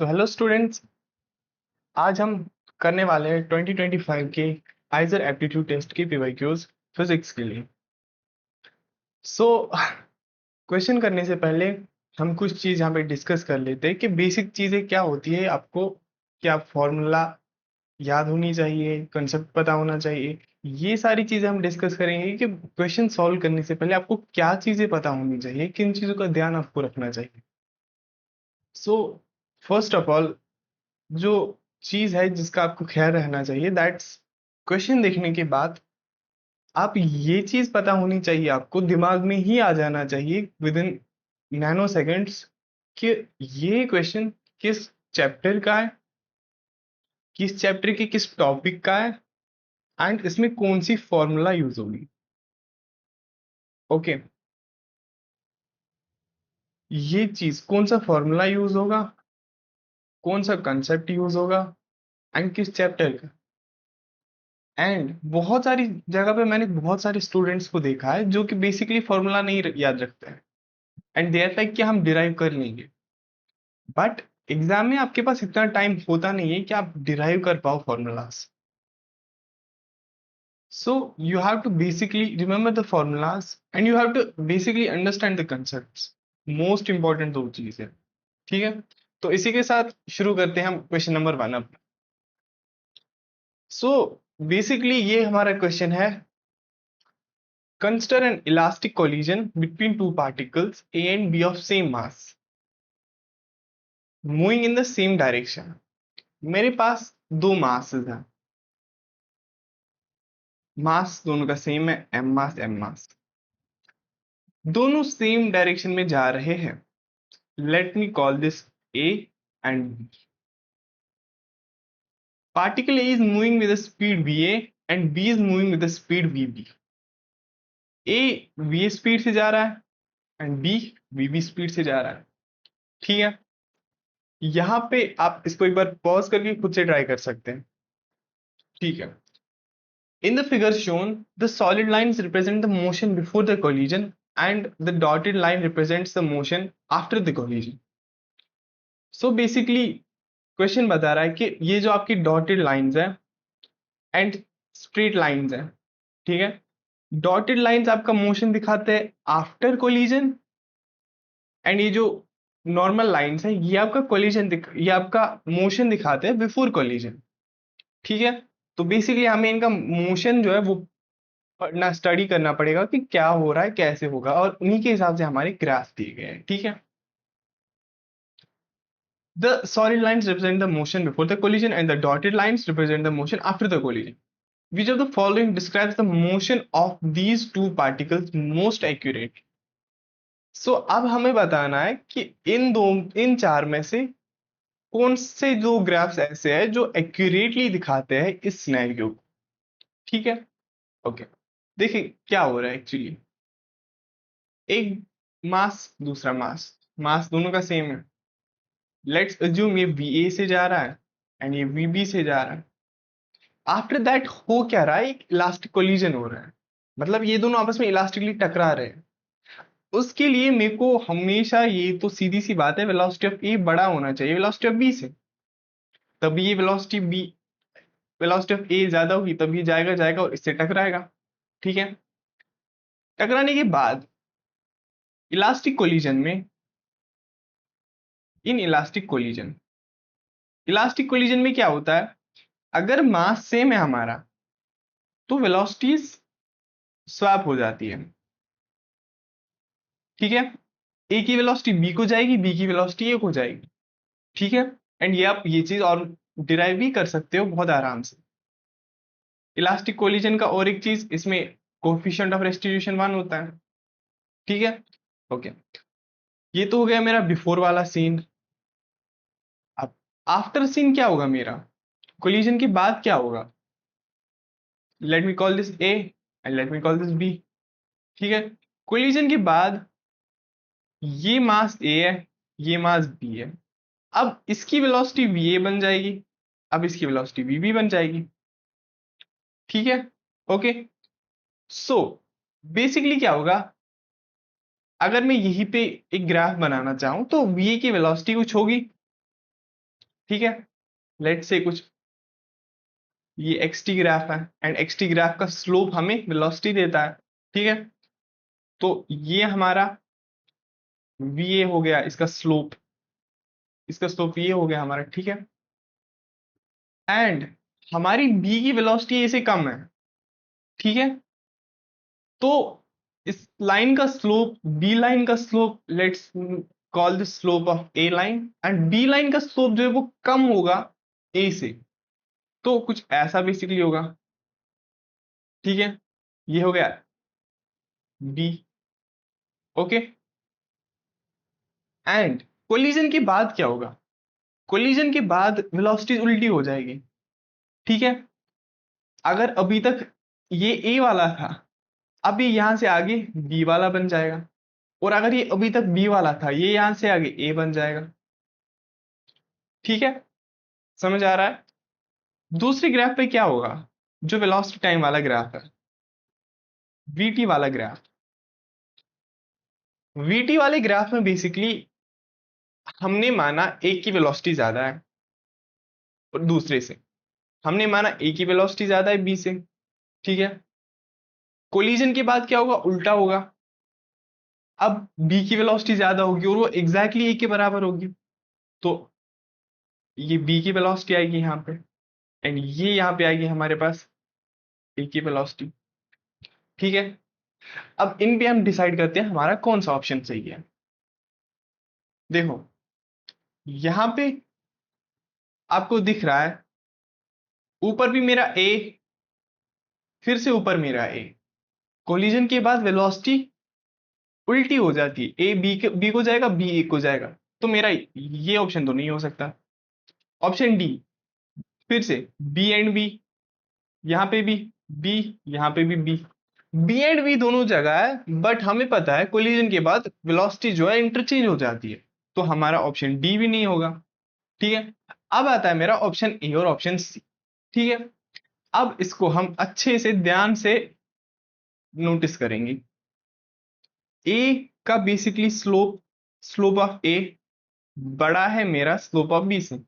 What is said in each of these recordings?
तो hello students, आज हम करने वाले हैं 2025 के आइजर एप्टीट्यूड टेस्ट की पीवाईक्यूज फिजिक्स के लिए। सो क्वेश्चन करने से पहले हम कुछ चीज़ यहाँ पे डिस्कस कर लेते हैं कि बेसिक चीज़ें क्या होती है। आपको क्या फॉर्मूला याद होनी चाहिए, कंसेप्ट पता होना चाहिए। ये सारी चीज़ें हम डिस्कस करेंगे कि क्वेश्चन सॉल्व करने से पहले आपको क्या चीज़ें पता होनी चाहिए, किन चीज़ों का ध्यान आपको रखना चाहिए। सो फर्स्ट ऑफ ऑल, जो चीज है जिसका आपको ख्याल रहना चाहिए, दैट्स क्वेश्चन देखने के बाद आप ये चीज पता होनी चाहिए, आपको दिमाग में ही आ जाना चाहिए विद इन नैनो सेकेंड्स कि ये क्वेश्चन किस चैप्टर का है, किस चैप्टर के किस टॉपिक का है, एंड इसमें कौन सी फॉर्मूला यूज होगी। ओके, ये चीज कौन सा फॉर्मूला यूज होगा, कौन सा कंसेप्ट यूज होगा, एंड किस चैप्टर का। एंड बहुत सारी जगह पे मैंने बहुत सारे स्टूडेंट्स को देखा है जो कि बेसिकली फॉर्मूला नहीं याद रखते हैं, एंड दे आर लाइक कि हम डिराइव कर लेंगे। बट एग्जाम में आपके पास इतना टाइम होता नहीं है कि आप डिराइव कर पाओ formulas. So you have to basically remember the formulas and you have to basically understand the concepts. Most important दो चीज है। ठीक है, तो इसी के साथ शुरू करते हैं हम क्वेश्चन नंबर 1 अब। सो बेसिकली ये हमारा क्वेश्चन है, consider an elastic collision between two particles A and B of same mass moving in the same direction। मेरे पास दो मासेस हैं, मास दोनों का सेम है, एम मास, दोनों सेम डायरेक्शन में जा रहे हैं। Let me call this A and B. Particle A is moving with speed V A and B is moving with speed V B. A V speed से जा रहा है and B V B speed से जा रहा है। ठीक है, यहां पे आप इसको एक बार पॉज करके खुद से ट्राई कर सकते हैं। ठीक है, in the figure shown, the solid lines represent the motion before the collision and the dotted line represents the motion after the collision। So basically question बता रहा है कि ये जो आपकी डॉटेड लाइंस हैं एंड स्ट्रेट लाइंस हैं, ठीक है, डॉटेड लाइंस आपका मोशन दिखाते हैं आफ्टर कोलिजन, एंड ये जो नॉर्मल लाइंस हैं ये आपका ये आपका मोशन दिखाते हैं बिफोर कोलिजन। ठीक है, तो बेसिकली हमें इनका मोशन जो है वो पढ़ना, स्टडी करना पड़ेगा कि क्या हो रहा है, कैसे होगा, और उन्हीं के हिसाब से हमारे ग्राफ दिए गए हैं। ठीक है, the solid lines represent the motion before the collision and the dotted lines represent the motion after the collision. Which of the following describes the motion of these two particles most accurate. So अब हमें बताना है कि इन चार में से कौन से दो ग्राफ्स ऐसे हैं जो एक्यूरेटली दिखाते हैं इस सिनेरियो को। ठीक है, ओके, देखिए क्या हो रहा है एक्चुअली। एक मास, दूसरा मास, मास दोनों का सेम है। लेट्स अज्यूम ये वी ए से जा रहा है एंड ये वी बी से जा रहा है। आफ्टर दैट हो क्या रहा है, एक इलास्टिक कोलिजन हो रहा है, मतलब ये दोनों आपस में इलास्टिकली टकरा रहे हैं। उसके लिए मेरे को हमेशा, ये तो सीधी सी बात है, वेलोसिटी ऑफ ए बड़ा होना चाहिए वेलोसिटी ऑफ बी से, तभी ये वेलोसिटी ऑफ ए ज्यादा होगी तभी ये जाएगा जाएगा और इससे टकराएगा। ठीक है, टकराने के बाद इलास्टिक कोलिजन में, इन इलास्टिक कोलिजन में क्या होता है, अगर मास सेम है हमारा तो वेलोसिटीज स्वैप हो जाती है। ठीक है, ए की वेलोसिटी बी को जाएगी, बी की वेलोसिटी ए को जाएगी। ठीक है, एंड ये आप ये चीज और डिराइव भी कर सकते हो बहुत आराम से। इलास्टिक कोलिजन का और एक चीज इसमें, कोफिशिएंट ऑफ रेस्टिट्यूशन 1 होता है। ठीक है, ओके, ये तो हो गया मेरा बिफोर वाला सीन। अब आफ्टर सीन क्या होगा मेरा, कोलिजन के बाद क्या होगा। Let me call this A and let me call this B. ठीक है, कोलिजन के बाद ये मास ए है, ये मास बी है। अब इसकी वेलोसिटी वी ए बन जाएगी, अब इसकी वेलोसिटी वी बी बन जाएगी। ठीक है, ओके, सो बेसिकली क्या होगा, अगर मैं यहीं पे एक ग्राफ बनाना चाहूं तो वी ए की वेलोसिटी कुछ होगी, ठीक है, लेट्स से कुछ ये एक्सटी ग्राफ है एंड एक्सटी ग्राफ का स्लोप हमें वेलोसिटी देता है। ठीक है, तो ये हमारा वीए हो गया, इसका स्लोप ये हो गया हमारा। ठीक है, एंड हमारी बी की वेलोसिटी ए से कम है। ठीक है, तो इस लाइन का स्लोप, बी लाइन का slope, let's call the slope of a line, and B line का स्लोप जो है वो कम होगा ए से, तो कुछ ऐसा बेसिकली होगा। ठीक है, ये हो गया बी। ओके, एंड कोलिजन के बाद क्या होगा? कोलिजन के बाद वेलोसिटी उल्टी हो जाएगी। ठीक है, अगर अभी तक ये ए वाला था, अभी यहां से आगे बी वाला बन जाएगा, और अगर ये अभी तक बी वाला था, ये यहां से आगे ए बन जाएगा। ठीक है, समझ आ रहा है? दूसरी ग्राफ पे क्या होगा? जो वेलोसिटी टाइम वाला ग्राफ है, वीटी वाला ग्राफ, वीटी वाले ग्राफ में बेसिकली हमने माना ए की वेलोसिटी ज्यादा है और दूसरे से, हमने माना ए की वेलोसिटी ज्यादा है बी से। ठीक है, कोलिजन के बाद क्या होगा? उल्टा होगा। अब बी की वेलोसिटी ज्यादा होगी और वो एग्जैक्टली ए के बराबर होगी, तो ये बी की वेलोसिटी आएगी यहाँ पे, एंड ये यहाँ पे आएगी हमारे पास ए की वेलोसिटी। ठीक है, अब इन पे हम डिसाइड करते हैं हमारा कौन सा ऑप्शन सही है। देखो, यहां पे आपको दिख रहा है ऊपर भी मेरा ए, फिर से ऊपर मेरा ए, कोलिजन के बाद वेलोसिटी उल्टी हो जाती है, ए बी को जाएगा, बी ए को जाएगा, तो मेरा ये ऑप्शन तो नहीं हो सकता। ऑप्शन डी, फिर से बी एंड बी, यहाँ पे भी बी, यहाँ पे भी बी, बी एंड बी दोनों जगह है, बट हमें पता है कोलिजन के बाद वेलोसिटी जो है इंटरचेंज हो जाती है, तो हमारा ऑप्शन डी भी नहीं होगा। ठीक है, अब आता है मेरा ऑप्शन ए और ऑप्शन सी। ठीक है, अब इसको हम अच्छे से ध्यान से नोटिस करेंगे। ए का बेसिकली स्लोप ऑफ ए बड़ा है मेरा स्लोप ऑफ बी से,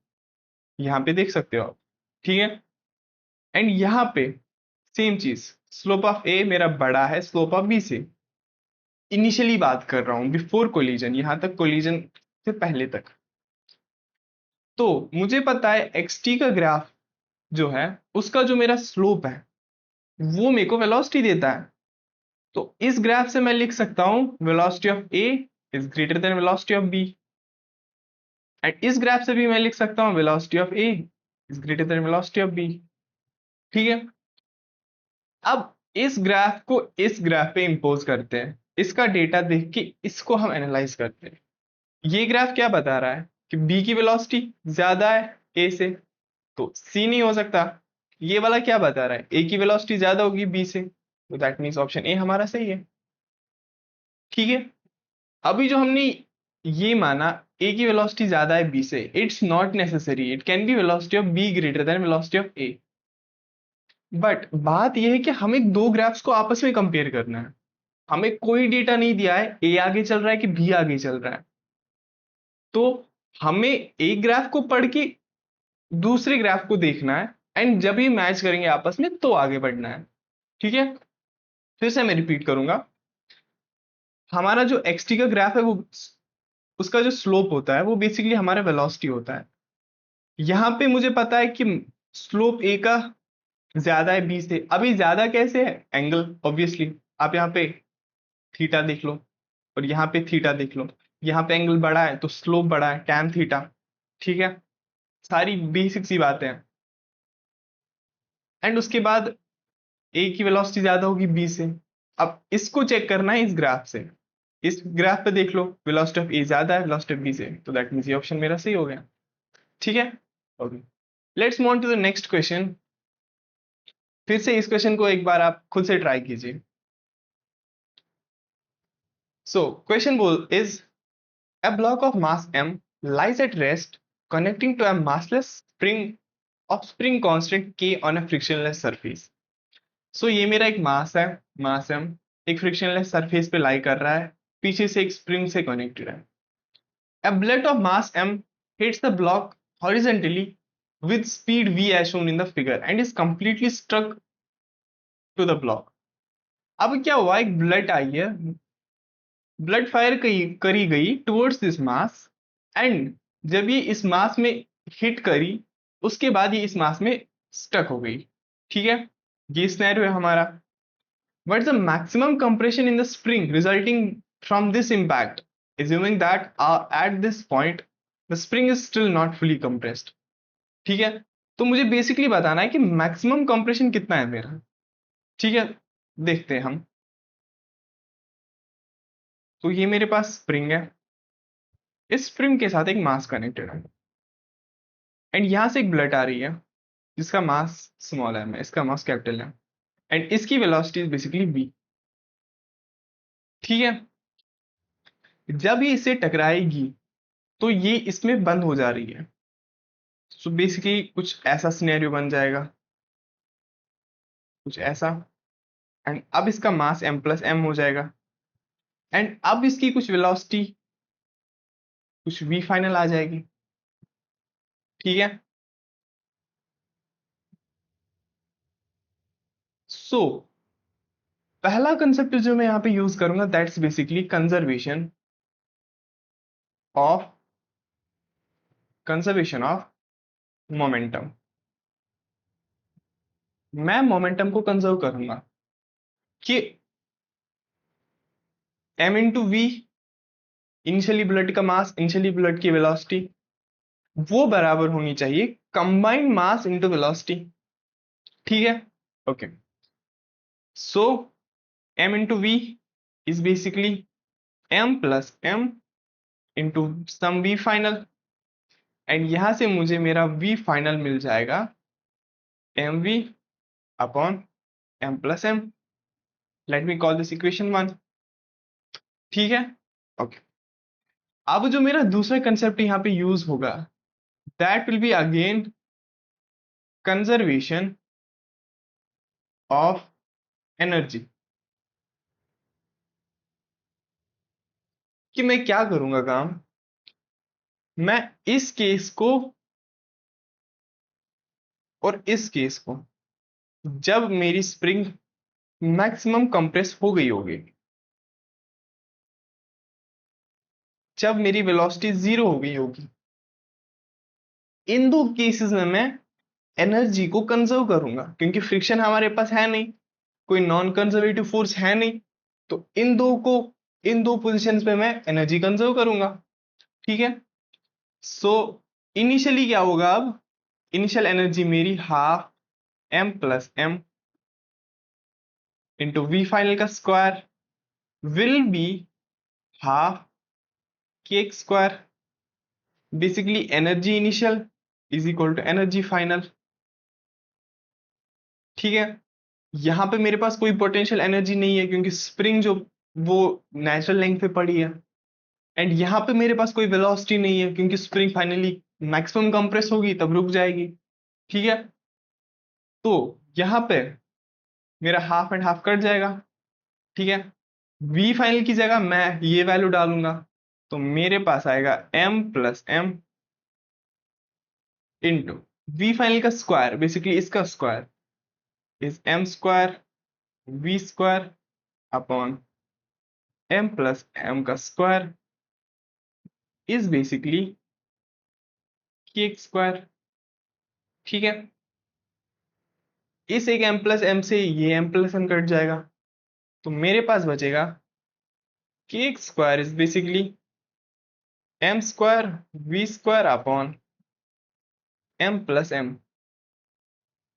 यहां पे देख सकते हो आप। ठीक है, एंड यहां पे सेम चीज, स्लोप ऑफ ए मेरा बड़ा है स्लोप ऑफ बी से। इनिशियली बात कर रहा हूं, बिफोर कोलिजन, यहां तक कोलिजन से पहले तक। तो मुझे पता है एक्स टी का ग्राफ जो है, उसका जो मेरा स्लोप है वो मेरे को वेलोसिटी देता है। तो इस ग्राफ से मैं लिख सकता हूं velocity of A is greater than velocity of B, and इस ग्राफ से भी मैं लिख सकता हूं velocity of A is greater than velocity of B. ठीक है, अब इस ग्राफ को इस ग्राफ पे इंपोज करते हैं, इसका डेटा देख के इसको हम एनालाइज करते हैं। ये ग्राफ क्या बता रहा है कि बी की वेलोसिटी ज्यादा है ए से, तो सी नहीं हो सकता। ये वाला क्या बता रहा है? ए की वेलोसिटी ज्यादा होगी बी से, तो दैट मीन्स ऑप्शन ए हमारा सही है। ठीक है, अभी जो हमने ये माना ए की वेलोसिटी ज्यादा है बी से, it's not necessary, it can be velocity of be greater than velocity of A. But बात यह है कि हमें दो ग्राफ्स को आपस में कंपेयर करना है, हमें कोई डेटा नहीं दिया है ए आगे चल रहा है कि बी आगे चल रहा है, तो हमें एक ग्राफ को पढ़ के दूसरे ग्राफ को देखना है, एंड जब ये मैच करेंगे आपस में तो आगे बढ़ना है। ठीक है, फिर से मैं रिपीट करूंगा, हमारा जो एक्सटी का ग्राफ है वो, उसका जो स्लोप होता है वो बेसिकली हमारा वेलोसिटी होता है। यहां पे मुझे पता है कि स्लोप ए का ज्यादा है बी से। अभी ज्यादा कैसे है? एंगल, ऑब्वियसली आप यहाँ पे थीटा देख लो और यहाँ पे थीटा देख लो, यहाँ पे एंगल बड़ा है तो स्लोप बड़ा है, टैन थीटा। ठीक है, सारी बेसिक सी बातें हैं। एंड उसके बाद ए की वेलोसिटी ज्यादा होगी बी से। अब इसको चेक करना है इस ग्राफ से, इस ग्राफ पे देख लो वेलोसिटी ऑफ ए ज्यादा है वेलोसिटी ऑफ बी से, तो दैट मींस ये ऑप्शन मेरा सही हो गया। ठीक है, okay, let's move on to the next question. फिर से इस क्वेश्चन को एक बार आप खुद से ट्राई कीजिए। सो क्वेश्चन बोल is a block of mass m lies at rest connecting to a massless spring of spring constant k on a frictionless surface. So ये मेरा एक मास है, मास m एक फ्रिक्शनलेस सरफेस पे लाई कर रहा है, पीछे से एक स्प्रिंग से कनेक्टेड है। A bullet of mass m hits the block horizontally with speed v as shown in the figure and is completely stuck to the block. अब क्या हुआ, एक ब्लड आई है, ब्लड फायर करी गई टुवर्ड्स दिस मास, एंड जब ये इस मास में हिट करी उसके बाद ये इस मास में स्टक हो गई. ठीक है, ये सिनेरियो है हमारा. What is the maximum compression in the spring resulting from this impact, assuming that at this point the spring is still not fully compressed. ठीक है, तो मुझे बेसिकली बताना है कि मैक्सिमम कंप्रेशन कितना है मेरा. ठीक है, देखते हैं हम. तो ये मेरे पास स्प्रिंग है, इस स्प्रिंग के साथ एक मास कनेक्टेड है, एंड यहां से एक ब्लड आ रही है जिसका मास स्मॉल है, इसका मास कैपिटल है, एंड इसकी वेलोसिटी इज बेसिकली v. ठीक है, जब ये इससे टकराएगी तो ये इसमें बंद हो जा रही है. सो बेसिकली कुछ ऐसा सिनेरियो बन जाएगा, कुछ ऐसा, एंड अब इसका मास m प्लस एम हो जाएगा, एंड अब इसकी कुछ वेलोसिटी कुछ v फाइनल आ जाएगी. ठीक है, सो पहला कंसेप्ट जो मैं यहां पे यूज करूंगा that's basically of conservation of momentum. मैं मोमेंटम को कंजर्व करूंगा कि m into v, initially blood का मास, इनिशियली ब्लड की वेलोसिटी, वो बराबर होनी चाहिए कंबाइंड मास इंटू वेलोसिटी. ठीक है, okay. So m into v is basically m plus m into sum v final, and यहां से मुझे मेरा v फाइनल मिल जाएगा mv upon m plus m. Let me call this equation 1. ठीक है, ओके. अब जो मेरा दूसरा कंसेप्ट यहां पे यूज होगा that will be again conservation of energy. कि मैं क्या करूंगा काम, मैं इस केस को और इस केस को, जब मेरी स्प्रिंग मैक्सिमम कंप्रेस हो गई होगी, जब मेरी वेलोसिटी 0 हो गई होगी, इन दो केसेस में मैं एनर्जी को कंजर्व करूंगा क्योंकि फ्रिक्शन हमारे पास है नहीं, कोई नॉन कंजर्वेटिव फोर्स है नहीं, तो इन दो पोजीशंस पे मैं एनर्जी कंजर्व करूंगा. ठीक है, सो इनिशियली क्या होगा, अब इनिशियल एनर्जी मेरी half m plus m into we final का square will be half k square. Basically energy initial is equal to energy final. ठीक है, यहां पे मेरे पास कोई पोटेंशियल एनर्जी नहीं है क्योंकि स्प्रिंग जो वो नेचुरल लेंथ पे पड़ी है, एंड यहां पे मेरे पास कोई वेलोसिटी नहीं है क्योंकि स्प्रिंग फाइनली मैक्सिमम कंप्रेस होगी तब रुक जाएगी. ठीक है, तो यहां पे मेरा हाफ एंड हाफ कट जाएगा. ठीक है, v फाइनल की जगह मैं ये वैल्यू डालूंगा तो मेरे पास आएगा m plus m into we final का स्क्वायर, बेसिकली इसका square is m square v square upon m plus m का square is basically k square. ठीक है, इस एक m प्लस m से ये m प्लस m कट जाएगा तो मेरे पास बचेगा k square is basically m square v square upon m plus m,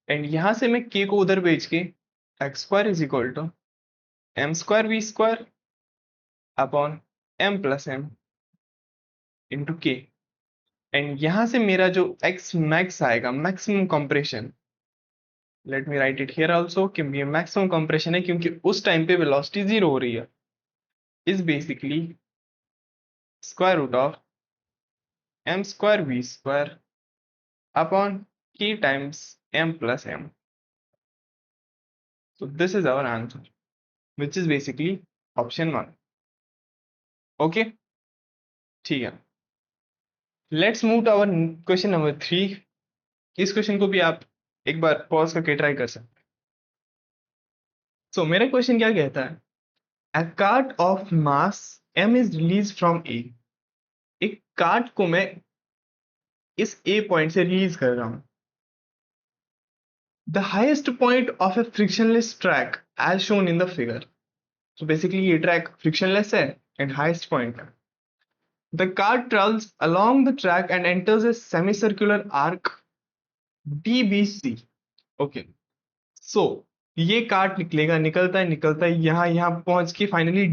and यहां से मैं k को उधर भेज के x square is equal to m square v square upon m plus m into k, and यहां से मेरा जो x मैक्स आएगा, maximum compression, let me write it here also कि ये मैक्सिमम कंप्रेशन है क्योंकि उस टाइम पे वेलोसिटी 0 हो रही है, is basically square root of m square v square upon k times m plus m. So this is our answer, which is basically option 1. Okay, ठीक है. Let's move to our question number 3. इस question को भी आप एक बार pause करके try कर सकते हैं. सो मेरा क्वेश्चन क्या कहता है, A cart of mass m is released from A. एक कार्ट को मैं इस A पॉइंट से रिलीज कर रहा हूं. The highest point of a frictionless track as shown in the figure. So basically ये ट्रैक frictionless है and highest point है. The cart travels along the track and enters a semicircular arc DBC. Okay. So ये cart निकलता है यहाँ पहुंच के finally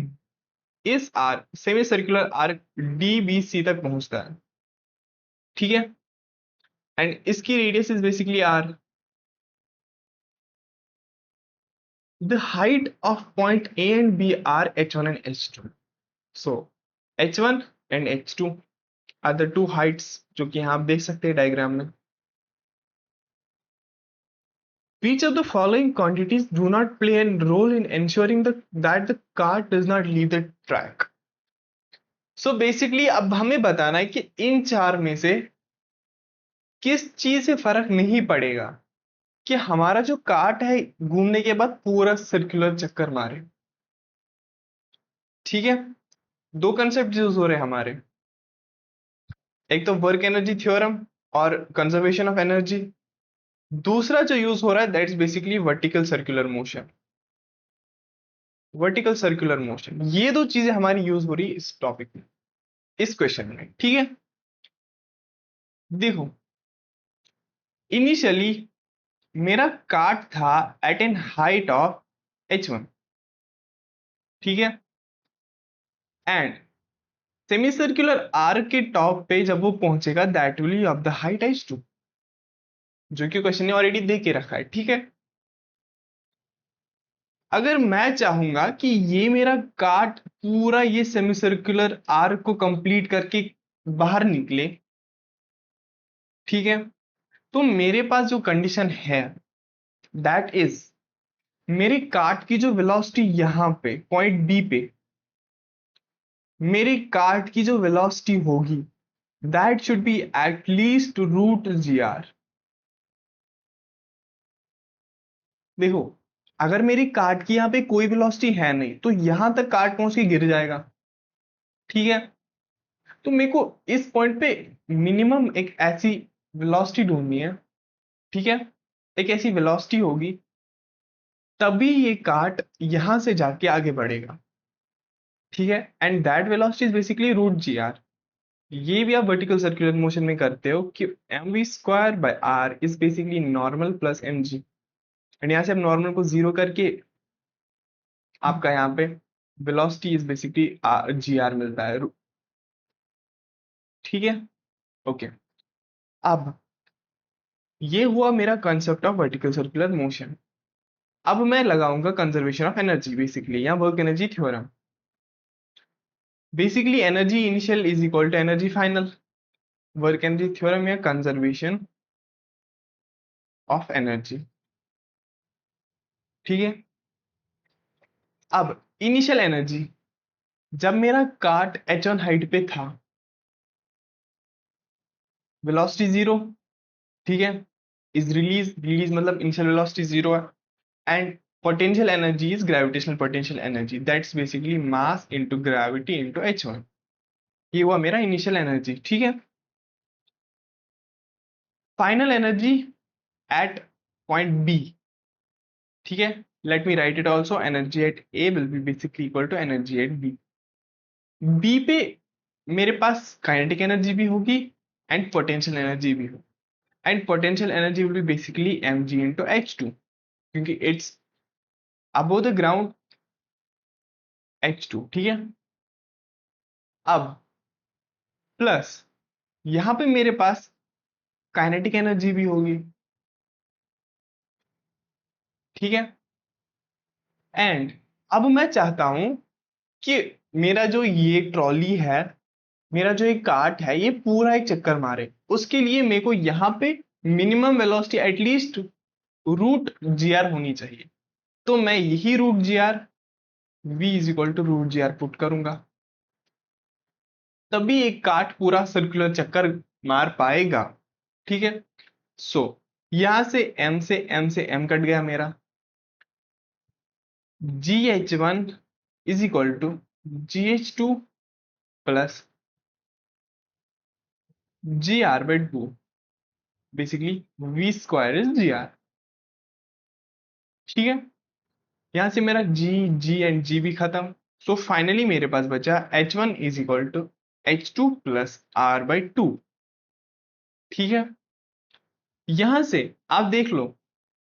इस arc semicircular arc DBC तक पहुंचता है. ठीक है. एंड इसकी radius is basically R. The height of point A and B are h1 and h2. So h1 and h2 are the two heights जो कि यहां आप देख सकते हैं डायग्राम में. Which of the following quantities do not play a role in ensuring that the cart does not leave the track? So basically अब हमें बताना है कि इन चार में से किस चीज से फर्क नहीं पड़ेगा कि हमारा जो कार्ट है घूमने के बाद पूरा सर्कुलर चक्कर मारे. ठीक है. दो कंसेप्ट यूज हो रहे हैं हमारे, एक तो वर्क एनर्जी थ्योरम और कंजर्वेशन ऑफ एनर्जी. दूसरा जो यूज हो रहा है that's basically vertical circular motion. Vertical circular motion, ये दो चीजें हमारी यूज हो रही है इस टॉपिक में, इस क्वेश्चन में. ठीक है. देखो इनिशियली मेरा कार्ट था eight N height of h1. ठीक है. एंड सेमी सर्कुलर आर्क के टॉप पे जब वो पहुंचेगा that will B of the height h2, जो कि क्वेश्चन ने ऑलरेडी दे के रखा है. ठीक है. अगर मैं चाहूंगा कि ये मेरा कार्ट पूरा ये सेमी सर्कुलर आर्क को कंप्लीट करके बाहर निकले, ठीक है, तो मेरे पास जो कंडीशन है दैट इज मेरे कार्ट की जो वेलोसिटी यहां पे पॉइंट बी पे, मेरे कार्ट की जो वेलोसिटी होगी that should be at least root g r. देखो अगर मेरी कार्ट की यहाँ पे कोई वेलोसिटी है नहीं तो यहां तक कार्ट पहुंच के गिर जाएगा. ठीक है. तो मेरे को इस पॉइंट पे मिनिमम एक ऐसी वेलोसिटी ढूंढनी है. ठीक है. एक ऐसी वेलोसिटी होगी तभी ये कार्ट यहां से जाके आगे बढ़ेगा. ठीक है. And that velocity is basically root g r. ये भी आप वर्टिकल सर्कुलर मोशन में करते हो कि m we square by r is basically normal plus m g. एंड यहाँ से आप नॉर्मल को जीरो करके आपका यहाँ पे velocity is basically g r मिलता है. ठीक है. ओके. अब ये हुआ मेरा concept of vertical circular motion. अब मैं लगाऊंगा कंजर्वेशन ऑफ एनर्जी बेसिकली या work energy theorem. Basically energy initial is equal to energy final. Work energy theorem या कंजर्वेशन ऑफ एनर्जी. ठीक है. अब इनिशियल एनर्जी जब मेरा कार्ट h1 हाइट पे था, वेलोसिटी जीरो. ठीक है. इज रिलीज मतलब इनिशियल वेलोसिटी जीरो है. And potential energy is gravitational potential energy, that's basically mass into gravity into h1. ये हुआ मेरा इनिशियल एनर्जी. ठीक है. Final energy at point B. ठीक है. Let me write it also. Energy at A will be basically equal to energy at B. B पे मेरे पास kinetic energy भी होगी एंड पोटेंशियल एनर्जी भी होगी. And potential energy will be basically M G into H two, क्योंकि it's above the ground H2. ठीक है. अब प्लस यहां पे मेरे पास काइनेटिक एनर्जी भी होगी. ठीक है. एंड अब मैं चाहता हूं कि मेरा जो ये ट्रॉली है, मेरा जो एक कार्ट है, ये पूरा एक चक्कर मारे. उसके लिए मेरे को यहां पे minimum velocity at least root g r होनी चाहिए. तो मैं यही root g r v is equal to root g r put करूंगा. तभी एक काट पूरा सर्कुलर चक्कर मार पाएगा। ठीक है। सो यहां से एम कट गया मेरा। GH1 is equal to GH2 plus GR/2, basically V square is GR। ठीक है। यहां से मेरा G एंड G भी खत्म। सो फाइनली मेरे पास बचा H1 is equal to H2 plus R/2। ठीक है। यहां से आप देख लो,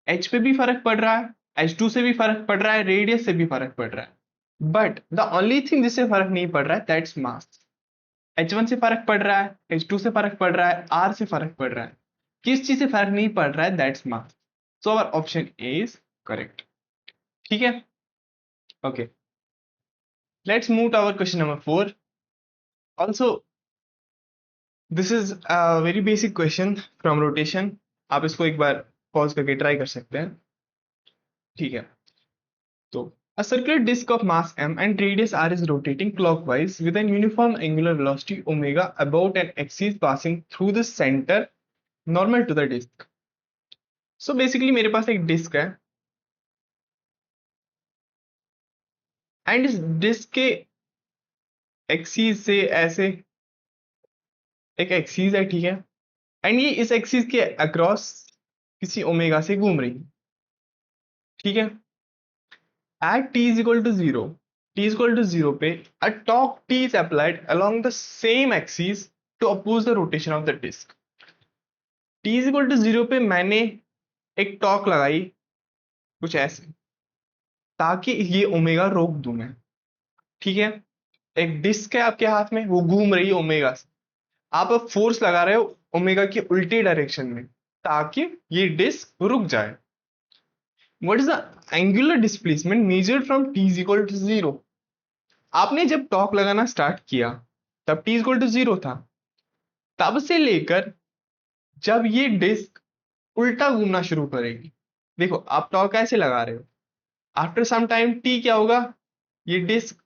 H पे भी फर्क पड़ रहा है, H2 से भी फर्क पड़ रहा है, रेडियस से भी फर्क पड़ रहा है, बट द ओनली थिंग जिससे फर्क नहीं पड़ रहा है दैट्स मास। H1 से फर्क पड़ रहा है, H2 से फर्क पड़ रहा है, R से फर्क पड़ रहा है, किस चीज से फर्क नहीं पड़ रहा है, that's mass. So our option A is correct. ठीक है। Okay, let's move to our question number 4। Also this is a very basic question from rotation. आप इसको एक बार पॉज करके ट्राई कर सकते हैं। ठीक है। तो a circular disk of mass m and radius r is rotating clockwise with an uniform angular velocity omega about an axis passing through the center normal to the disk. So basically मेरे पास एक disc है and इस disc के axis से ऐसे एक axis है। ठीक है। एंड ये इस एक्सीस के अक्रॉस किसी ओमेगा से घूम रही है। ठीक है। At t is equal to 0, t is equal to 0 पे a torque T is applied along the same axis to oppose the rotation of the disk. t is equal to 0 पे मैंने एक टॉर्क लगाई कुछ ऐसे, ताकि ये ओमेगा रोक दूं मैं। ठीक है। एक डिस्क है आपके हाथ में, वो घूम रही है ओमेगा से, आप अब फोर्स लगा रहे हो ओमेगा के उल्टे डायरेक्शन में ताकि ये डिस्क रुक जाए। What is the angular displacement measured from t is equal to 0? आपने जब टॉर्क लगाना स्टार्ट किया तब t is equal to 0 था, तब से लेकर जब ये डिस्क उल्टा घूमना शुरू करेगी, देखो आप टॉर्क ऐसे लगा रहे हो, आफ्टर सम टाइम टी क्या होगा, ये डिस्क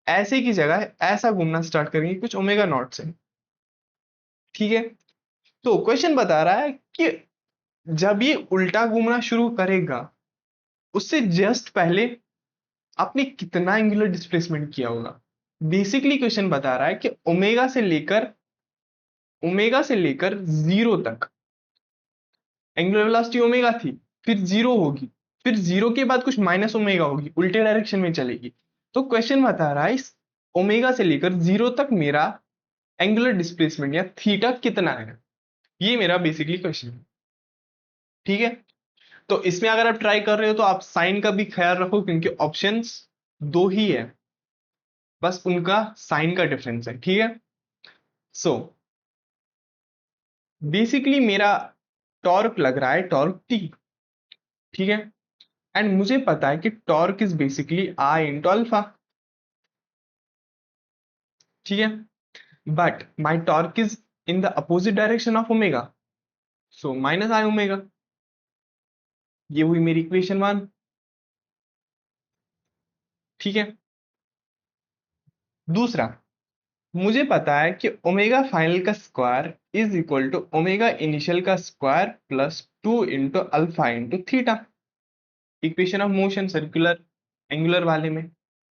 ऐसे की जगह ऐसा घूमना स्टार्ट करेंगे कुछ ओमेगा नॉट से। ठीक है। तो क्वेश्चन बता रहा है कि जब ये उल्टा घूमना शुरू करेगा उससे जस्ट पहले आपने कितना एंगुलर डिस्प्लेसमेंट किया होगा। बेसिकली क्वेश्चन बता रहा है कि ओमेगा से लेकर 0 तक एंगुलर वेलोसिटी ओमेगा थी, फिर 0 होगी, फिर 0 के बाद कुछ माइनस ओमेगा होगी, उल्टे डायरेक्शन में चलेगी। तो क्वेश्चन बता रहा है इस ओमेगा से लेकर 0 तक मेरा एंगुलर डिस्प्लेसमेंट या थीटा कितना है, ये मेरा बेसिकली क्वेश्चन है। ठीक है। तो इसमें अगर आप ट्राई कर रहे हो तो आप साइन का भी ख्याल रखो, क्योंकि ऑप्शंस दो ही है, बस उनका साइन का डिफरेंस है। ठीक है। सो बेसिकली मेरा टॉर्क लग रहा है टॉर्क टी। ठीक है। एंड मुझे पता है कि torque is basically I into alpha. ठीक है। But my torque is in the opposite direction of omega, so minus I omega. ये हुई मेरी इक्वेशन 1। ठीक है। दूसरा, मुझे पता है कि ओमेगा फाइनल का square is equal to omega initial का square plus 2 into alpha into theta, equation of motion circular angular वाले में।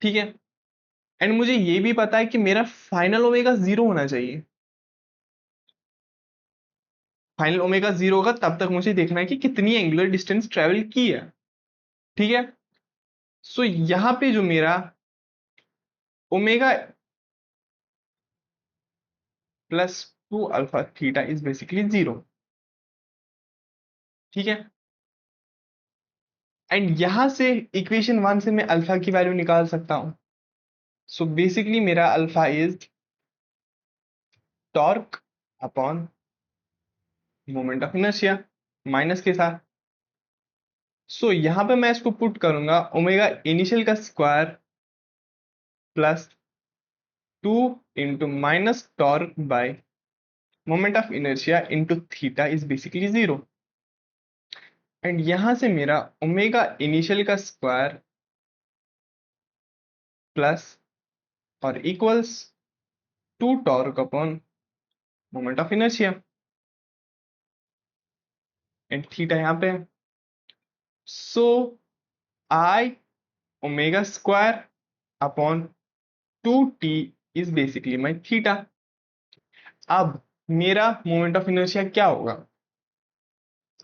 ठीक है। एंड मुझे ये भी पता है कि मेरा फाइनल ओमेगा 0 होना चाहिए। फाइनल ओमेगा 0 होगा तब तक मुझे देखना है कि कितनी एंगुलर डिस्टेंस ट्रेवल की है। ठीक है। सो यहां पे जो मेरा omega plus 2 alpha theta is basically 0। ठीक है। एंड यहां से इक्वेशन 1 से मैं अल्फा की वैल्यू निकाल सकता हूं। सो बेसिकली मेरा alpha is torque upon moment of inertia minus के साथ। सो यहां पे मैं इसको पुट करूंगा ओमेगा इनिशियल का square plus 2 into minus torque by moment of inertia into theta is basically 0। And यहां से मेरा ओमेगा इनिशियल का स्क्वायर प्लस और equals to torque upon moment of inertia, and theta यहाँ पे है। So I omega square upon 2t is basically my theta. अब मेरा मोमेंट ऑफ इनर्शिया क्या होगा?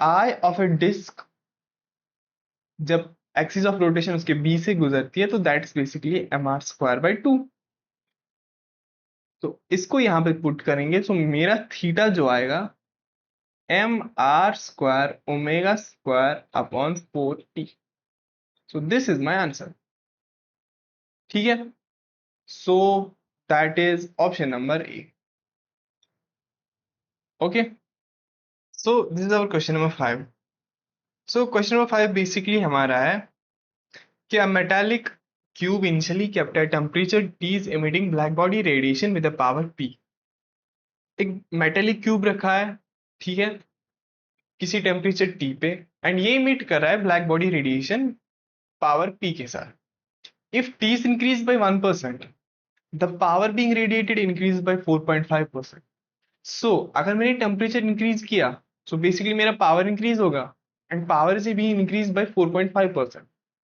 आई ऑफ ए डिस्क जब एक्सिस ऑफ रोटेशन उसके बी से गुजरती है तो that's basically m r square by two. तो इसको यहां पे पुट करेंगे तो मेरा थीटा जो आएगा m r square omega square upon 4t। So this is my answer. ठीक है, so that is option number A. Okay, so this is our question number 5। So question number 5 basically हमारा है कि a metallic cube initially kept at temperature T is emitting black body radiation with a power P। एक metallic cube रखा है, ठीक है, किसी temperature T पे, एंड ये इमिट कर रहा है black body radiation power P के साथ। If T is increased by 1%, the power being radiated increases by 4.5%। सो अगर मैंने टेम्परेचर इंक्रीज किया तो बेसिकली मेरा पावर इंक्रीज होगा, and power is being increased by 4.5%।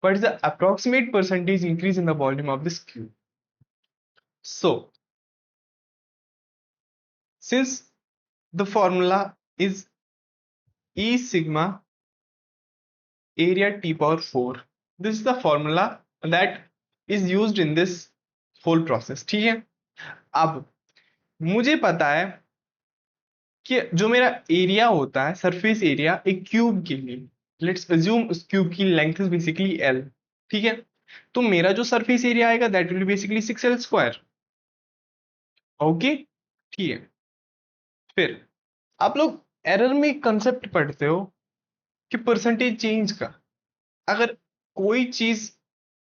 What is the approximate percentage increase in the volume of this cube? So since the formula is E sigma area T power 4, this is the formula that is used in this whole process। ठीक है, अब मुझे पता है कि जो मेरा area होता है, सरफेस एरिया एक क्यूब के लिए, लेट्स अज्यूम उस क्यूब की लेंथ इज बेसिकली एल। ठीक है, तो मेरा जो सरफेस एरिया आएगा that will basically 6l square. Okay, ठीक है। फिर आप लोग एरर में एक कंसेप्ट पढ़ते हो कि परसेंटेज चेंज का, अगर कोई चीज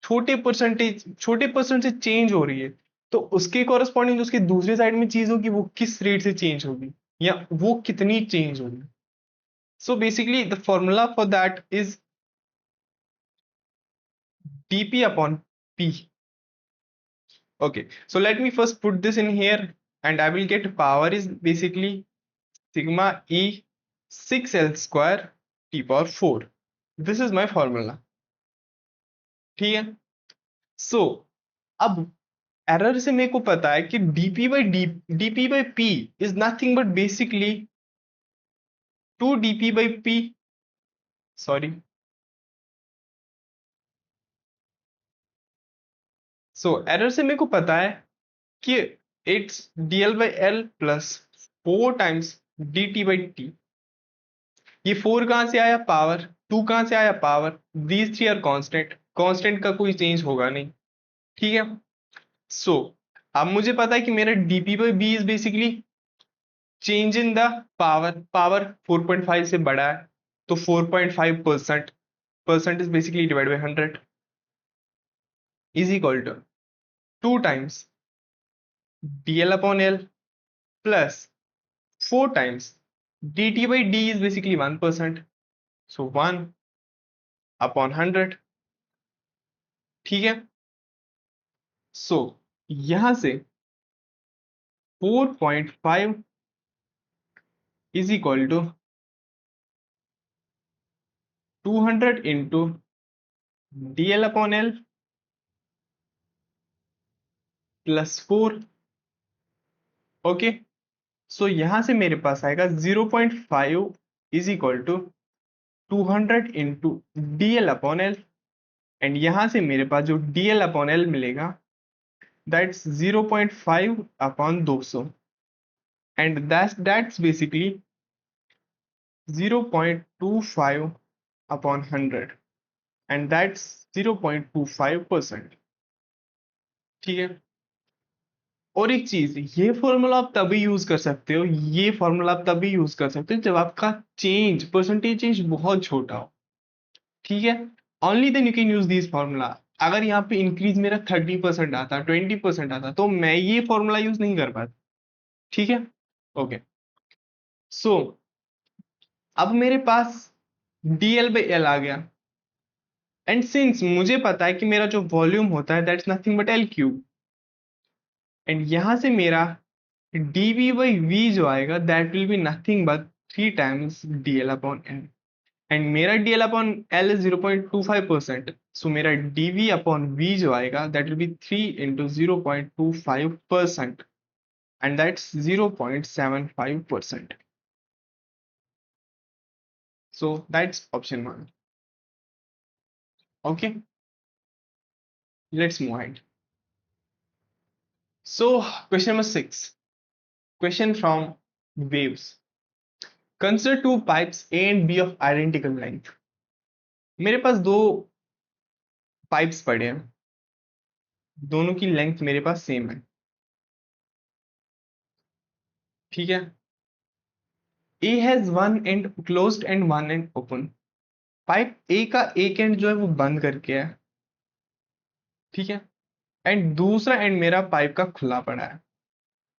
छोटे परसेंट से चेंज हो रही है तो उसके कॉरेस्पॉन्डिंग जो उसके दूसरे साइड में चीज होगी वो किस रेट से चेंज होगी, या वो कितनी चेंज होगी। So basically the formula for that is dp upon p। Okay, so let me first put this in here, and I will get power is basically sigma e 6l square t power 4। This is my formula। ठीक है, सो अब error से मेरे को पता है कि dp by p is nothing but basically 2 dp by p, sorry, so error से मेरे को पता है कि it's dl by l plus 4 times dt by t। ये 4 कहां से आया? पावर। 2 कहां से आया? Power. These three are constant, constant का कोई चेंज होगा नहीं। ठीक है, सो अब मुझे पता है कि मेरा dp by b is basically change in the power. Power 4.5 से बड़ा है तो 4.5% percent is basically divide by 100 is equal to 2 times dl upon l plus 4 times dt by d is basically 1%, so 1 upon 100। ठीक है, सो यहां से 4.5 is equal to 200 into dl upon l plus 4। Okay, so यहां से मेरे पास आएगा 0.5 is equal to 200 into dl upon l, and यहां से मेरे पास जो dl अपॉन l मिलेगा that's 0.5 upon 200, and that's basically 0.25 upon 100, and that's 0.25%। ठीक है, और एक चीज, ये फॉर्मूला आप तभी यूज कर सकते हो, ये फॉर्मूला आप तभी यूज कर सकते हो जब आपका चेंज परसेंटेज चेंज बहुत छोटा हो। ठीक है, only then you can use this formula. अगर यहाँ पे इंक्रीज मेरा 30% आता, 20% आता, तो मैं ये फॉर्मूला यूज नहीं कर पाता। ठीक है, ओके, सो अब मेरे पास dl बाई एल आ गया, एंड सिंस मुझे पता है कि मेरा जो वॉल्यूम होता है that's nothing but L cube, and यहां से मेरा dv/v जो आएगा that will be nothing but 3 times dl/n, and मेरा dl/l इज 0.25%, सो मेरा dv/v जो आएगा that will B 3 into 0.25%, and that's 0.75%. So that's option 1. Okay, let's move ahead. So question number 6, question from waves. Consider two pipes A and B of identical length. मेरे पास दो pipes पड़े हैं, दोनों की length मेरे पास same है, ठीक है. A has one end closed and one end open. Pipe A का एक एंड जो है वो बंद करके है, ठीक है, एंड दूसरा एंड मेरा पाइप का खुला पड़ा है.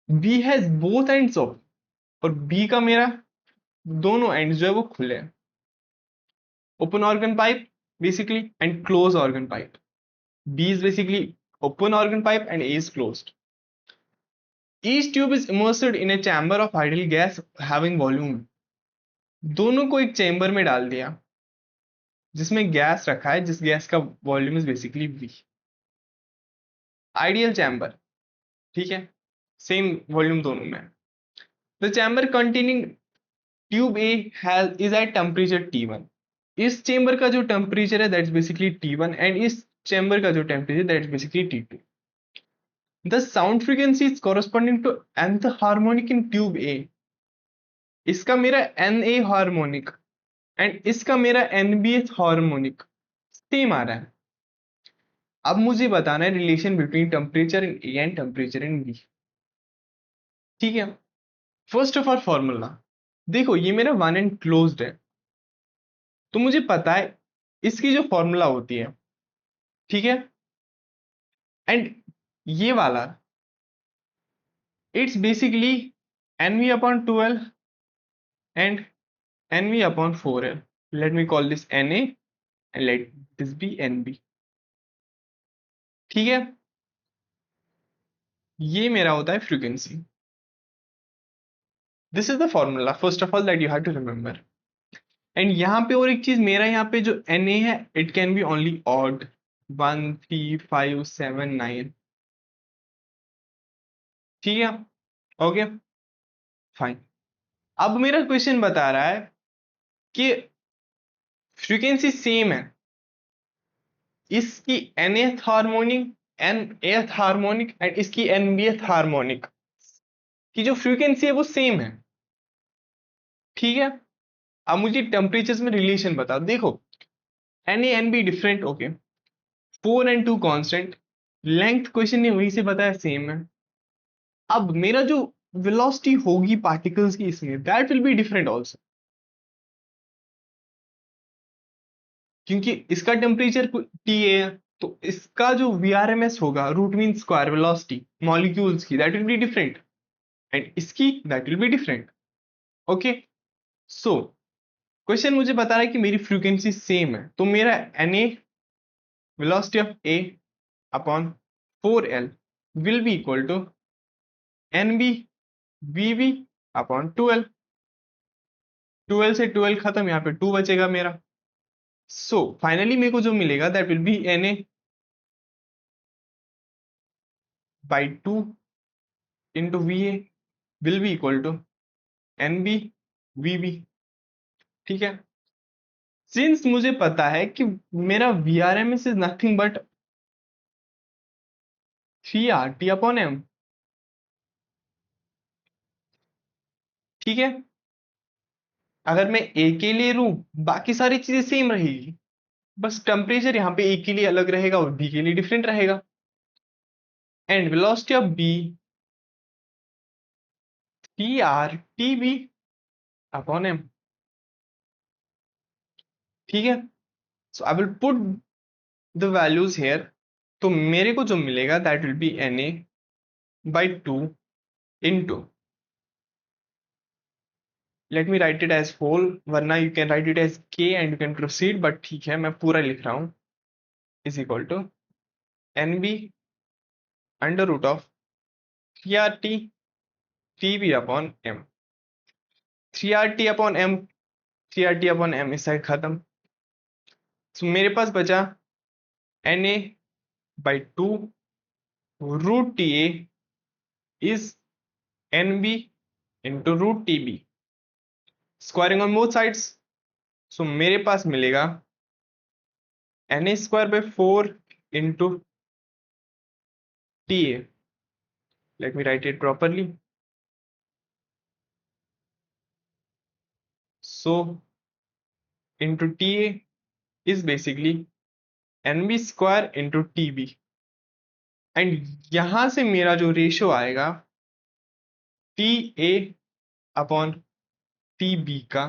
B has both ends open, और B का मेरा दोनों एंड जो है वो खुले हैं. Open organ pipe basically and close organ pipe. B is basically open organ pipe and A is closed. Each tube is immersed in a chamber of ideal gas having volume. दोनों को एक chamber में डाल दिया जिसमें gas रखा है, जिस गैस का volume is basically V. Ideal chamber, ठीक है, सेम वॉल्यूम दोनों में. The chamber containing tube A has is at temperature T1. इस चेंबर का जो टेम्परेचर है दैट्स बेसिकली T1, एंड इस चेंबर का जो temperature that's basically T2. The sound frequency is corresponding to nth harmonic in tube A. इसका मेरा Na harmonic and इसका मेरा nbth हार्मोनिक सेम आ रहा है. अब मुझे बताना है relation between temperature in A and temperature in B, ठीक है. फर्स्ट ऑफ ऑल फॉर्मूला देखो, ये मेरा वन एंड क्लोज्ड है, तो मुझे पता है इसकी जो फॉर्मूला होती है, ठीक है, एंड ये वाला it's basically nv/12 and nv/4l. Let me call this Na and let this be nb, ठीक है. ये मेरा होता है frequency. This is the formula first of all that you have to remember. And यहाँ पे और एक चीज, मेरा यहाँ पे जो Na है it can be only odd 1 3 5 7 9, ठीक है. Okay fine. अब मेरा क्वेश्चन बता रहा है कि फ्रीक्वेंसी सेम है, इसकी nth harmonic nth harmonic and इसकी nbth हार्मोनिक की जो फ्रीक्वेंसी है वो सेम है, ठीक है. अब मुझे टेम्परेचर में रिलेशन बता. देखो Na nb different, okay, 4 and 2 constant, length question ने वहीं से बताया सेम है. अब मेरा जो वेलोसिटी होगी पार्टिकल्स की इसमें that will be different also, क्योंकि इसका टेम्परेचर TA है, तो इसका जो VRMS होगा root mean square velocity molecules की that will be different, and इसकी that will be different. Okay, so question मुझे बता रहा है कि मेरी फ्रीक्वेंसी सेम है, तो मेरा Na velocity of A upon 4l will be equal to nb vv upon 12. 12 से 12 खत्म, यहाँ पे 2 बचेगा मेरा. सो फाइनली मेरे को जो मिलेगा that will be Na by 2 into Va will be equal to nb vb, ठीक है. सिंस मुझे पता है कि मेरा VRMS is nothing but 3RT upon m, ठीक है. अगर मैं A के लिए लूं बाकी सारी चीजें सेम रहेगी, बस टेम्परेचर यहाँ पे A के लिए अलग रहेगा और B के लिए डिफरेंट रहेगा, and velocity of B 3RTB upon m, ठीक है. So I will put the values here, तो मेरे को जो मिलेगा that will be Na by 2 into, let me write it as whole, वरना you can write it as K and you can proceed, but ठीक है मैं पूरा लिख रहा हूं, is equal to NB under root of 3RT TB upon M, 3RT upon M, 3RT upon M इस side खत्म। तो मेरे पास बचा Na/2 root TA is NB into root TB, squaring on both sides. So मेरे पास मिलेगा Na² by 4 into TA, let me write it properly. So into TA is basically NB² into TB, and यहां से मेरा जो ratio आएगा TA upon TB का,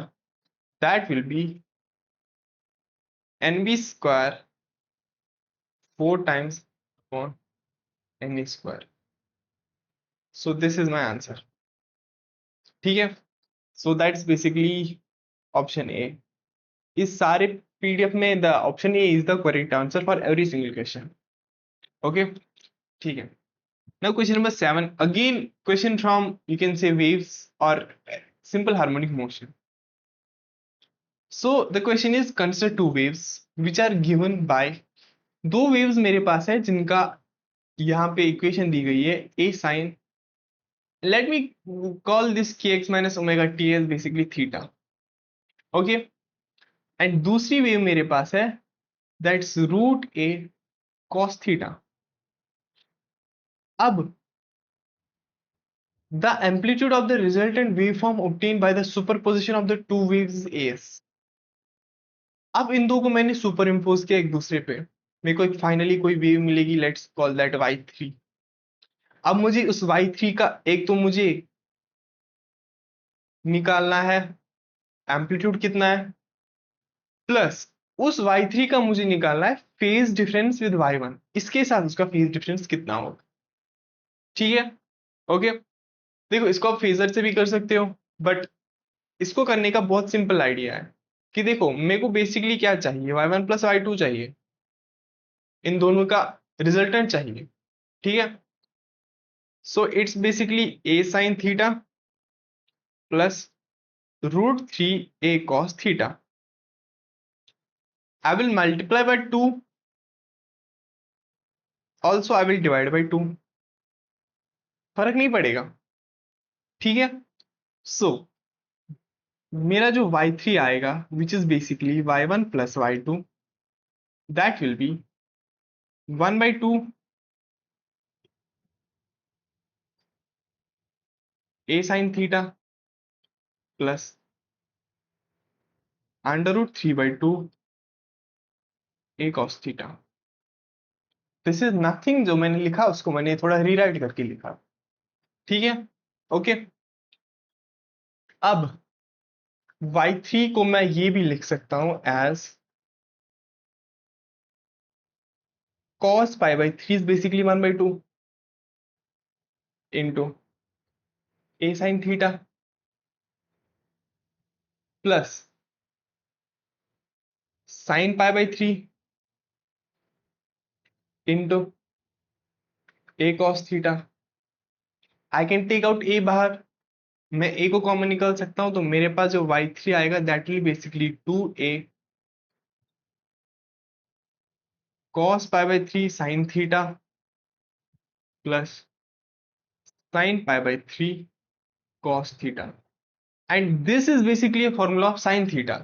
that will B NB² 4 times upon Na²। So this is my answer. ठीक है, so that's basically option ए। इस सारे पीडीएफ में the option A is the correct answer for every single question. Okay, ठीक है। Now question number 7, again question from, you can say, waves or simple harmonic motion. So the question is, consider two waves which are given by, दो waves मेरे पास है जिनका यहाँ पे equation दी गई है a sin, let me call this kx minus omega t as basically theta, okay, and दूसरी wave मेरे पास है that's root a cos theta। अब the amplitude of the resultant waveform obtained by the superposition of the two waves is, अब इन दो को मैंने super impose किया एक दूसरे पे, मेरे को एक फाइनली कोई वेव मिलेगी, लेट्स कॉल दैट y3। अब मुझे उस y3 का एक तो मुझे निकालना है एम्पलीट्यूड कितना है, प्लस उस y3 का मुझे निकालना है फेज डिफरेंस विद y1, इसके साथ उसका फेज डिफरेंस कितना होगा। ठीक है, ओके। देखो इसको आप फेजर से भी कर सकते हो, बट इसको करने का बहुत सिंपल आइडिया है कि देखो मेरे को बेसिकली क्या चाहिए, y1 प्लस y2 चाहिए, इन दोनों का रिजल्टेंट चाहिए। ठीक है, so it's basically a sin theta plus root 3 a cos theta. I will multiply by 2, also I will divide by 2, फर्क नहीं पड़ेगा। ठीक है, so मेरा जो y3 आएगा which is basically y1 plus y2, that will be 1 by 2 a sin theta plus under root 3 by 2 a cos theta। This is nothing, जो मैंने लिखा उसको मैंने थोड़ा रीराइट करके लिखा। ठीक है, ओके। अब y3 को मैं ये भी लिख सकता हूं as cos pi by 3 is basically 1 by 2 into a sin theta plus sin pi by 3 into a cos theta। I can take out a बाहर, मैं a को कॉमन निकाल सकता हूं, तो मेरे पास जो y3 आएगा that will basically 2a cos pi by 3 sin theta plus sin pi by 3 cos theta, and this is basically a formula of sin theta।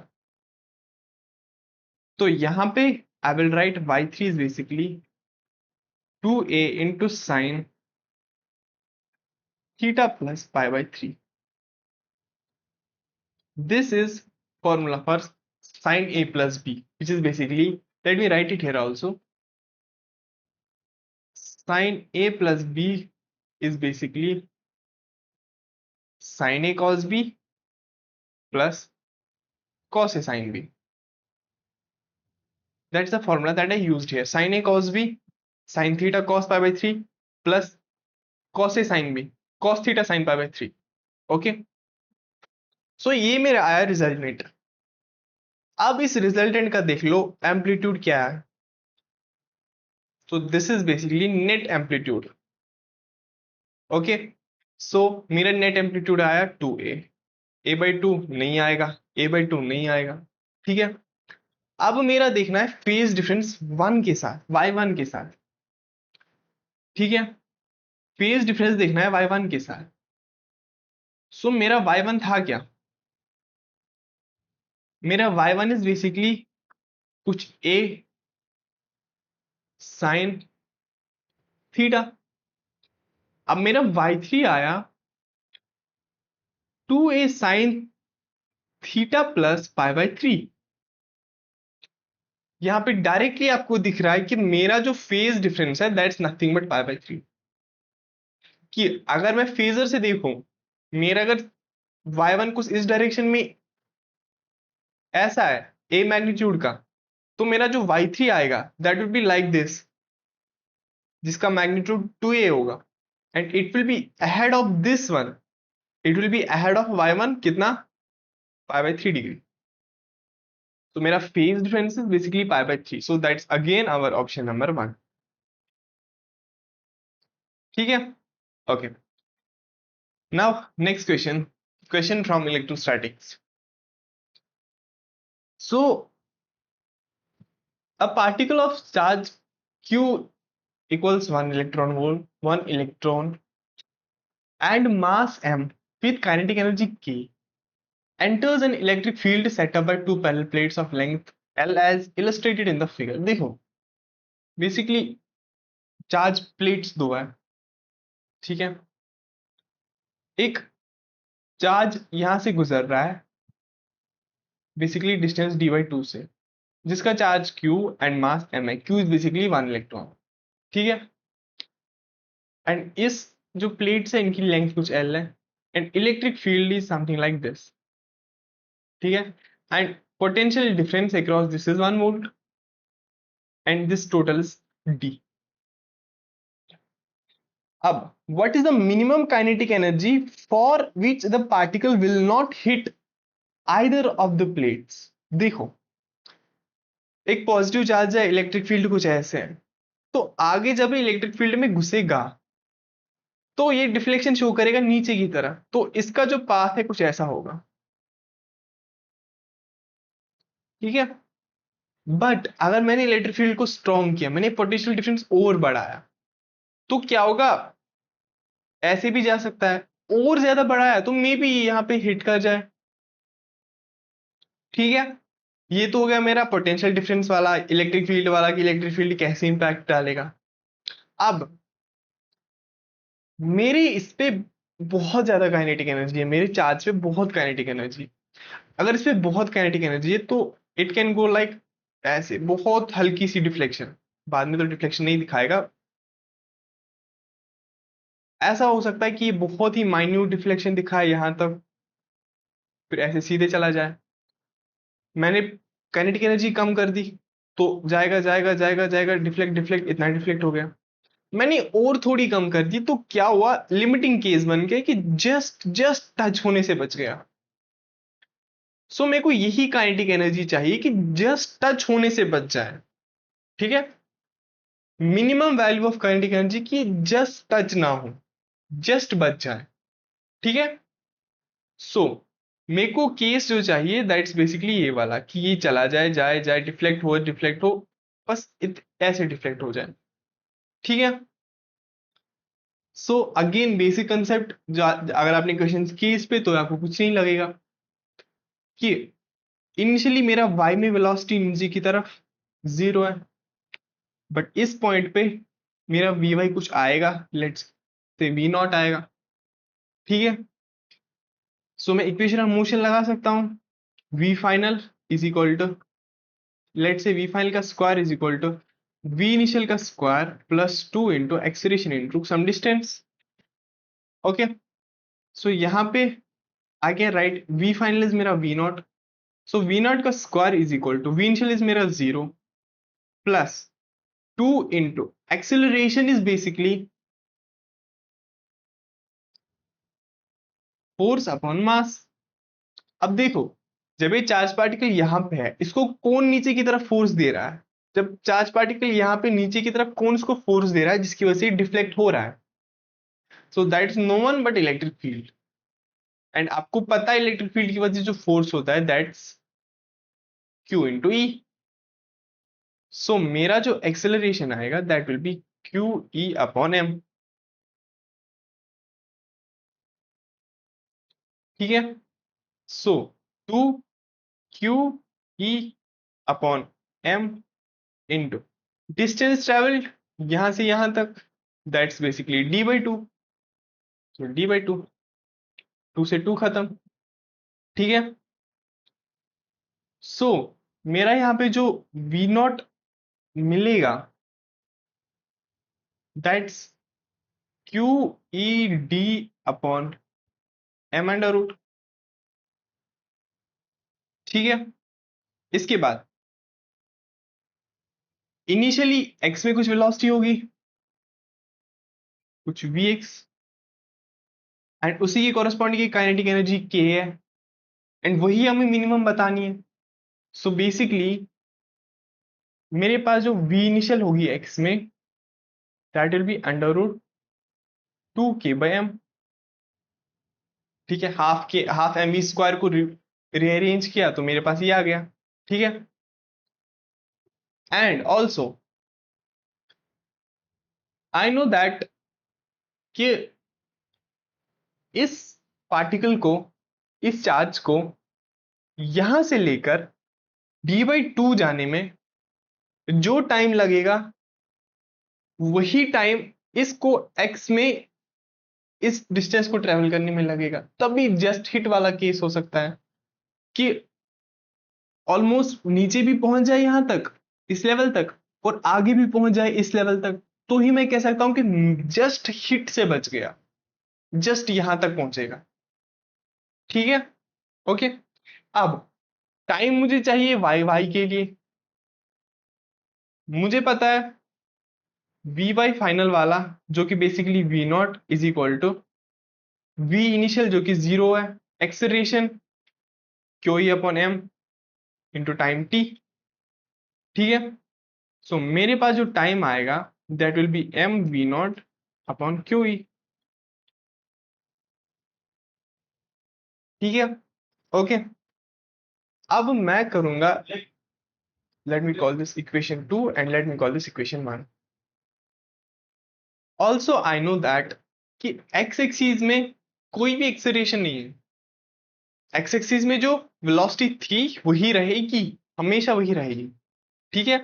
तो यहां पे I will write y3 is basically 2a into sin theta plus pi by 3। This is formula for sin a plus b, which is basically, let me write it here also, sin a plus b is basically sin a cos b plus cos a sin b। That's the formula that I used here, sin a cos b sin theta cos pi by 3 plus cos a sin b cos theta sin pi by 3। Okay, सो ये मेरा आया resultant. अब इस resultant का देख लो amplitude क्या है, तो this is basically net amplitude. Okay, so मेरा नेट एम्पलीट्यूड आया 2a, a/2 नहीं आएगा, a/2 नहीं आएगा, ठीक है। अब मेरा देखना है फेज डिफरेंस 1 के साथ, y1 के साथ, ठीक है। फेज डिफरेंस देखना है y1 के साथ। सो मेरा y1 था क्या? मेरा y1 इज बेसिकली कुछ a साइन थीटा। अब मेरा y3 आया 2a साइन थीटा प्लस π/3। यहां पे डायरेक्टली आपको दिख रहा है कि मेरा जो फेज डिफरेंस है दैट्स नथिंग बट π/3। कि अगर मैं फेजर से देखूं, मेरा अगर y1 कुछ इस डायरेक्शन में ऐसा है a मैग्नीट्यूड का, तो मेरा जो y3 आएगा that will be like this, जिसका मैग्नीट्यूड 2a होगा, and it will be ahead of this one, it will be ahead of y1 कितना, π/3 डिग्री। तो मेरा phase difference is basically π/3, so that's again our option number 1, ठीक है। Okay, now next question, question from electrostatics. So a particle of charge q equals 1 electron volt, 1 electron and mass m with kinetic energy k enters an electric field set up by two parallel plates of length L as illustrated in the figure। देखो basically charge plates दो है, ठीक है। एक charge यहां से गुजर रहा है बेसिकली डिस्टेंस d/2 से, जिसका charge q and mass m है। q इज बेसिकली 1 इलेक्ट्रॉन, ठीक है। एंड इस जो प्लेट्स है इनकी लेंथ कुछ l है, and electric field is something like this, ठीक है। And potential difference across this is 1 volt and this total is d। अब what is the minimum kinetic energy for which the particle will not hit either of the plates? देखो एक positive charge है, electric field कुछ ऐसे है, तो आगे जब इलेक्ट्रिक फील्ड में घुसेगा तो ये डिफ्लेक्शन शो करेगा नीचे की तरफ, तो इसका जो पाथ है कुछ ऐसा होगा, ठीक है। बट अगर मैंने इलेक्ट्रिक फील्ड को स्ट्रॉन्ग किया, मैंने पोटेंशियल डिफरेंस और बढ़ाया, तो क्या होगा, ऐसे भी जा सकता है, और ज्यादा बढ़ाया तो मे बी यहां पे हिट कर जाए, ठीक है। ये तो हो गया मेरा पोटेंशियल डिफरेंस वाला, इलेक्ट्रिक फील्ड वाला कि इलेक्ट्रिक फील्ड कैसे इंपैक्ट डालेगा। अब मेरी इस पे बहुत ज्यादा काइनेटिक एनर्जी है, मेरे चार्ज पे बहुत काइनेटिक एनर्जी। अगर इस पे बहुत काइनेटिक एनर्जी है तो इट कैन गो लाइक ऐसे, बहुत हल्की सी डिफ्लेक्शन, बाद में तो डिफ्लेक्शन नहीं दिखाएगा, ऐसा हो सकता है कि ये बहुत ही माइन्यूट डिफ्लेक्शन दिखाए यहां तक, फिर ऐसे सीधे चला जाए। मैंने काइनेटिक एनर्जी कम कर दी तो जाएगा जाएगा जाएगा जाएगा, डिफ्लेक्ट डिफ्लेक्ट, इतना डिफ्लेक्ट हो गया। मैंने और थोड़ी कम कर दी तो क्या हुआ, लिमिटिंग केस बन गया कि जस्ट जस्ट टच होने से बच गया। सो मेरे को यही काइनेटिक एनर्जी चाहिए कि जस्ट टच होने से बच जाए, ठीक है। Minimum value of kinetic energy की जस्ट टच ना हो, जस्ट बच जाए, ठीक है। सो मेरे को केस जो चाहिए दैट्स बेसिकली ये वाला कि ये चला जाए जाए जाए, डिफ्लेक्ट हो, बस ऐसे डिफ्लेक्ट हो जाए, ठीक है। सो अगेन बेसिक कंसेप्ट, जो अगर आपने क्वेश्चन किए इस पे तो आपको कुछ नहीं लगेगा कि इनिशियली मेरा y में वेलोसिटी नीचे की तरफ 0 है, बट इस पॉइंट पे मेरा vy कुछ आएगा, लेट्स से v0 आएगा, ठीक है। सो मैं इक्वेशन ऑफ मोशन लगा सकता हूं, v final is equal to, let's say v final का square is equal to v initial का square plus 2 into acceleration into some distance, okay. So यहाँ पे I can write v final is मेरा v0, so v0 का square is equal to v initial is मेरा 0 plus 2 into acceleration is basically force upon mass. अब देखो जब ये charge particle यहां पे है, इसको कौन नीचे की तरफ फोर्स दे रहा है, जब चार्ज पार्टिकल यहां पे नीचे की तरफ कौन इसको फोर्स दे रहा है जिसकी वजह से डिफ्लेक्ट हो रहा है, so that's no one but electric field. And आपको पता है इलेक्ट्रिक फील्ड की वजह से जो फोर्स होता है that's Q into E. So मेरा जो एक्सेलरेशन आएगा that will be Q E upon M. ठीक है। सो टू क्यू ई upon M into distance travelled यहां से यहां तक that's basically D by two. तो डी बाई टू, टू से टू खत्म। ठीक है। सो मेरा यहाँ पे जो वी नॉट मिलेगा that's Q E D upon M under root. ठीक है। इसके बाद इनिशियली एक्स में कुछ वेलोसिटी होगी, कुछ वी एक्स, एंड उसी की कॉरेस्पॉन्डिंग की काइनेटिक एनर्जी के है, एंड वही हमें मिनिमम बतानी है। सो बेसिकली मेरे पास जो वी इनिशियल होगी एक्स में that will be under root two k by m. ठीक है। हाफ एम वी स्क्वायर को रीअरेंज किया तो मेरे पास ये आ गया। ठीक है। And also I know that कि इस पार्टिकल को, इस चार्ज को यहां से लेकर डी बाई टू जाने में जो टाइम लगेगा वही टाइम इसको एक्स में इस डिस्टेंस को ट्रेवल करने में लगेगा। तभी जस्ट हिट वाला केस हो सकता है कि ऑलमोस्ट नीचे भी पहुंच जाए यहां तक, इस लेवल तक, और आगे भी पहुंच जाए इस लेवल तक, तो ही मैं कह सकता हूं कि जस्ट हिट से बच गया, जस्ट यहां तक पहुंचेगा। ठीक है। ओके। अब टाइम मुझे चाहिए वाई वाई के लिए। मुझे पता है वी वाई फाइनल वाला जो कि basically v not is equal to we initial जो कि जीरो है, एक्सेलरेशन क्यू ई upon M into time t. ठीक है। सो मेरे पास जो टाइम आएगा that will be m we not upon q e. ठीक है। ओके। अब मैं करूंगा, let me call this equation two and let me call this equation one. Also I know that कि एक्स एक्सीज में कोई भी एक्सेलरेशन नहीं है। एक्स एक्सिस में जो वेलोसिटी थी वही रहेगी, हमेशा वही रहेगी। ठीक है।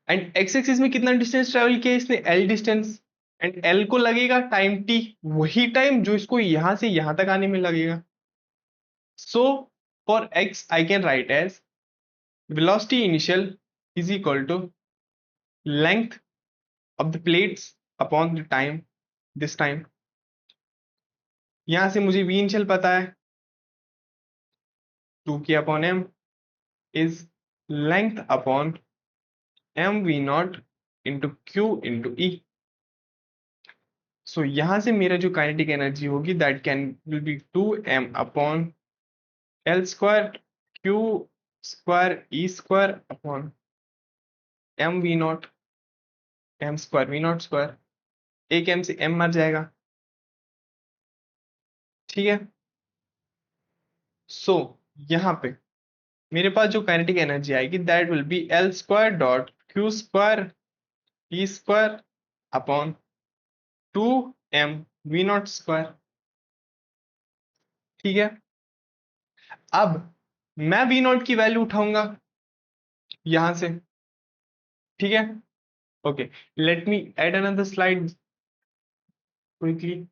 एंड एक्स एक्सिस में कितना डिस्टेंस ट्रेवल किया इसने, एल डिस्टेंस, एंड एल को लगेगा टाइम टी, वही टाइम जो इसको यहां से यहां तक आने में लगेगा। So for X I can write as velocity initial is equal to length of the plates upon the time, this time. यहां से मुझे वी इनिशियल पता है, two K upon M is length upon M we naught into Q into E. So यहां से मेरा जो kinetic energy होगी that can will be two M upon L square Q square E square upon M we not, m square v not square, एक m से m मर जाएगा। ठीक है। सो यहां पे मेरे पास जो काइनेटिक एनर्जी आएगी that will be l square dot q square E square upon two M we not square. ठीक है। अब मैं वी नॉट की वैल्यू उठाऊंगा यहां से। ठीक है। Okay. Let me add another slide quickly.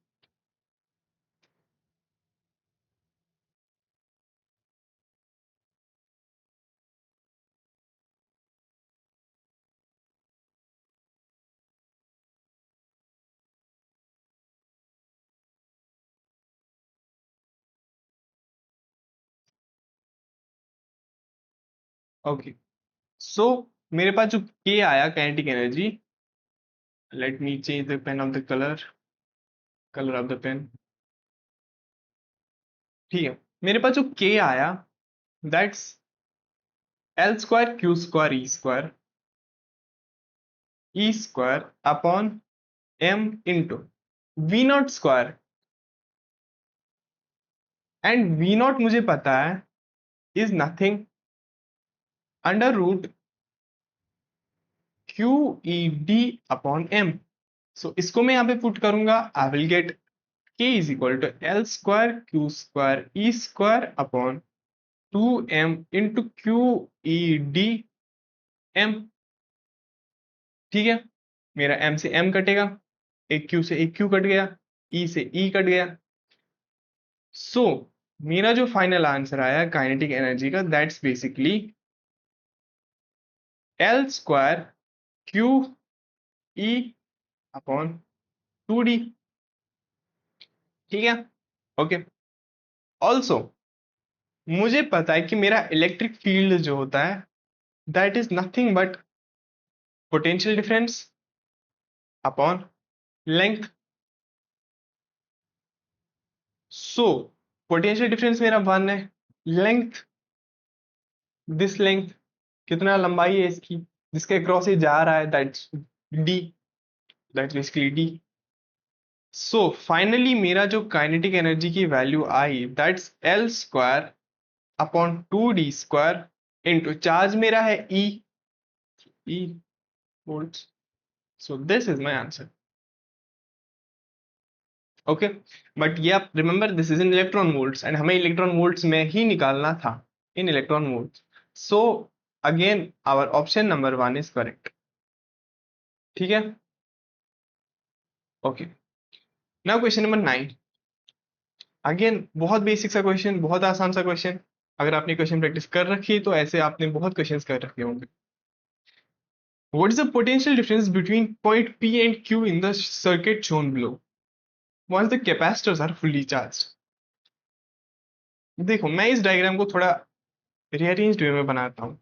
Okay. So मेरे पास जो के आया kinetic energy, let me change the pen of the colour, colour of the pen. ठीक है। मेरे पास जो के आया that's L square Q square E square upon M into v not square, and v naught मुझे पता है is nothing under root q E D upon m. So इसको मैं यहाँ पे पुट करूंगा, I will get k is equal to l square Q square E square upon 2m into q E d m. ठीक है, मेरा m से m कटेगा, एक q से एक q कट गया, e से e कट गया। सो मेरा जो फाइनल आंसर आया काइनेटिक एनर्जी का, that's basically L square Q E upon 2d। ठीक है, ओके। ऑल्सो मुझे पता है कि मेरा इलेक्ट्रिक फील्ड जो होता है that is nothing but potential difference upon length. So potential difference मेरा 1 है, लेंथ, दिस लेंथ, कितना लंबाई है इसकी जिसके क्रॉस ये जा रहा है, that's D, that's basically D. So finally मेरा जो काइनेटिक एनर्जी की वैल्यू आई that's L square upon 2d square into charge मेरा है E volts। So this is my answer. Okay, but ये आप remember this is in electron volts and हमें electron volts में ही निकालना था, in electron volts. So again our option number 1 is correct. ठीक है, okay. Now question number 9। Again बहुत बेसिक सा क्वेश्चन, बहुत आसान सा क्वेश्चन। अगर आपने क्वेश्चन प्रैक्टिस कर रखी है तो ऐसे आपने बहुत क्वेश्चंस कर रखे होंगे। What is the potential difference between point P and Q in the circuit shown below once the capacitors are fully charged. देखो मैं इस डायग्राम को थोड़ा रीअरेंज्ड वे में बनाता हूं।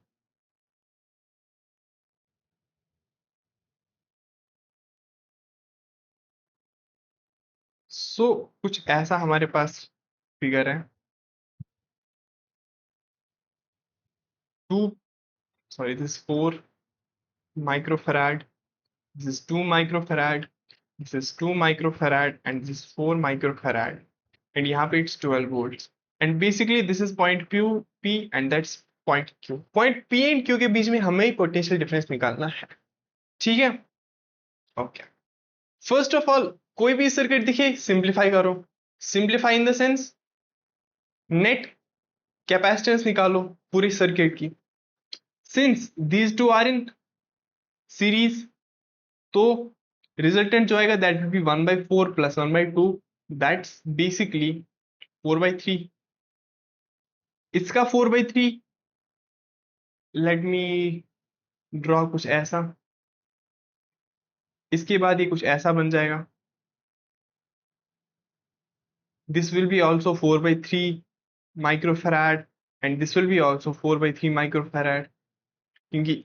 सो कुछ ऐसा हमारे पास फिगर है, two sorry this 4 microfarad, this is 2 microfarad, this is 2 microfarad, and this is 4 microfarad, and यहाँ पे it's 12 volts, and basically this is point P and that's point Q। point P and Q के बीच में हमें ही potential difference निकालना है। ठीक है, okay. First of all कोई भी सर्किट दिखे सिंप्लीफाई करो, simplify in the sense net capacitance निकालो पूरी सर्किट की। Since these two are in series तो रिजल्टेंट जो आएगा that will be 1/4 plus 1/2, that's basically 4/3। इसका 4/3 लेट मी ड्रॉ कुछ ऐसा, इसके बाद ये कुछ ऐसा बन जाएगा। This will B also 4/3 microfarad and this will B also 4/3 microfarad, क्योंकि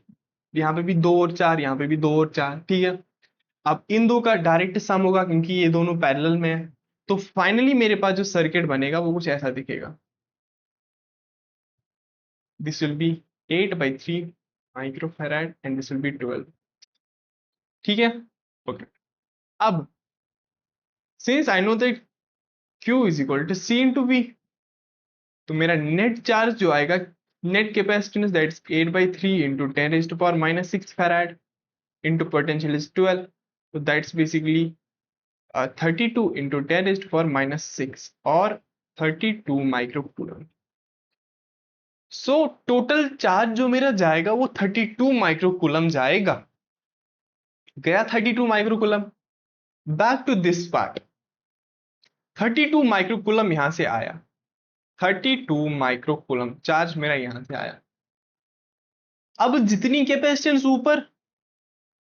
यहाँ पे भी 2 और 4, यहाँ पे भी 2 और 4। ठीक है, अब इन दो का डायरेक्ट सम होगा क्योंकि ये दोनों पैरेलल में है। तो फाइनली मेरे पास जो सर्किट बनेगा वो कुछ ऐसा दिखेगा। This will be 8/3 microfarad and this will be 12। ठीक है, ओके। अब since I know that Q is equal to C into V, तो मेरा नेट चार्ज जो आएगा, net capacitance that's 8/3 into 10⁻⁻6 farad into potential is 12, तो दैट्स बेसिकली 32 इंटू 10⁻⁻6 और 32 microcoulomb. So total charge जो मेरा जाएगा वो 32 माइक्रोकूलम जाएगा, गया 32 microcoulomb. Back to this part, 32 microcoulomb यहां से आया, 32 माइक्रोकूलम चार्ज मेरा यहां से आया। अब जितनी कैपेसिटेंस ऊपर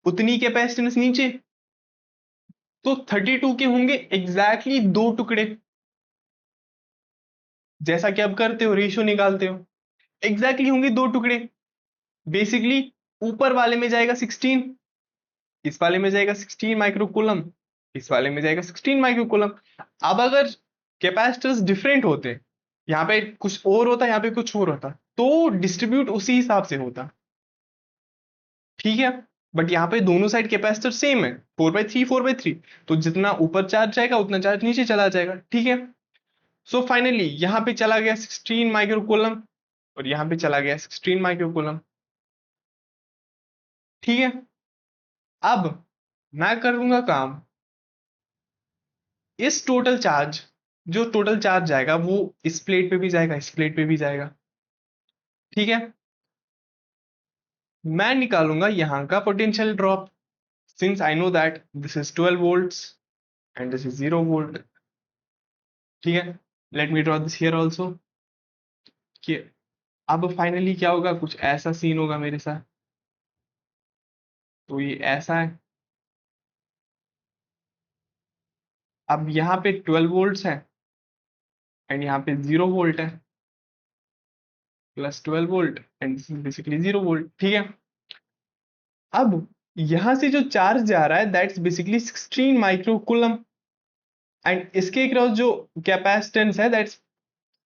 उतनी कैपेसिटेंस नीचे, तो 32 के होंगे एग्जैक्टली 2 टुकड़े, जैसा कि अब करते हो रेशियो निकालते हो, एग्जैक्टली होंगे 2 टुकड़े। बेसिकली ऊपर वाले में जाएगा 16, इस वाले में जाएगा 16 माइक्रोकूलम, इस वाले में जाएगा 16 माइक्रोकूलम। अब अगर कैपेसिटर्स डिफरेंट होते, यहाँ पे कुछ और होता, यहाँ पे कुछ और होता, तो डिस्ट्रीब्यूट उसी हिसाब से होता। ठीक है, बट यहाँ पे दोनों साइड कैपेसिटर सेम है, 4/3 4/3, तो जितना ऊपर चार्ज जाएगा उतना चार्ज नीचे चला जाएगा, ठीक है। सो फाइनली यहाँ पे चला गया 16 माइक्रोकूलम और यहाँ पे चला गया 16 माइक्रोकूलम, ठीक है। अब मैं करूंगा काम, इस टोटल चार्ज, जो टोटल चार्ज जाएगा वो इस प्लेट पे भी जाएगा, इस प्लेट पे भी जाएगा, ठीक है। मैं निकालूंगा यहाँ का potential drop, since I know that this is 12 volts and this is 0 volt, ठीक है। Let me draw this here also, कि अब फाइनली क्या होगा, कुछ ऐसा सीन होगा मेरे साथ। तो ये ऐसा है, अब यहाँ पे 12 वोल्ट्स है एंड यहाँ पे 0 वोल्ट है, plus 12 volt and this is basically 0 volt, ठीक है। अब यहां से जो चार्ज जा रहा है दैट्स बेसिकली 16 माइक्रोकूलम एंड इसके क्रॉस जो कैपेसिटेंस है दैट्स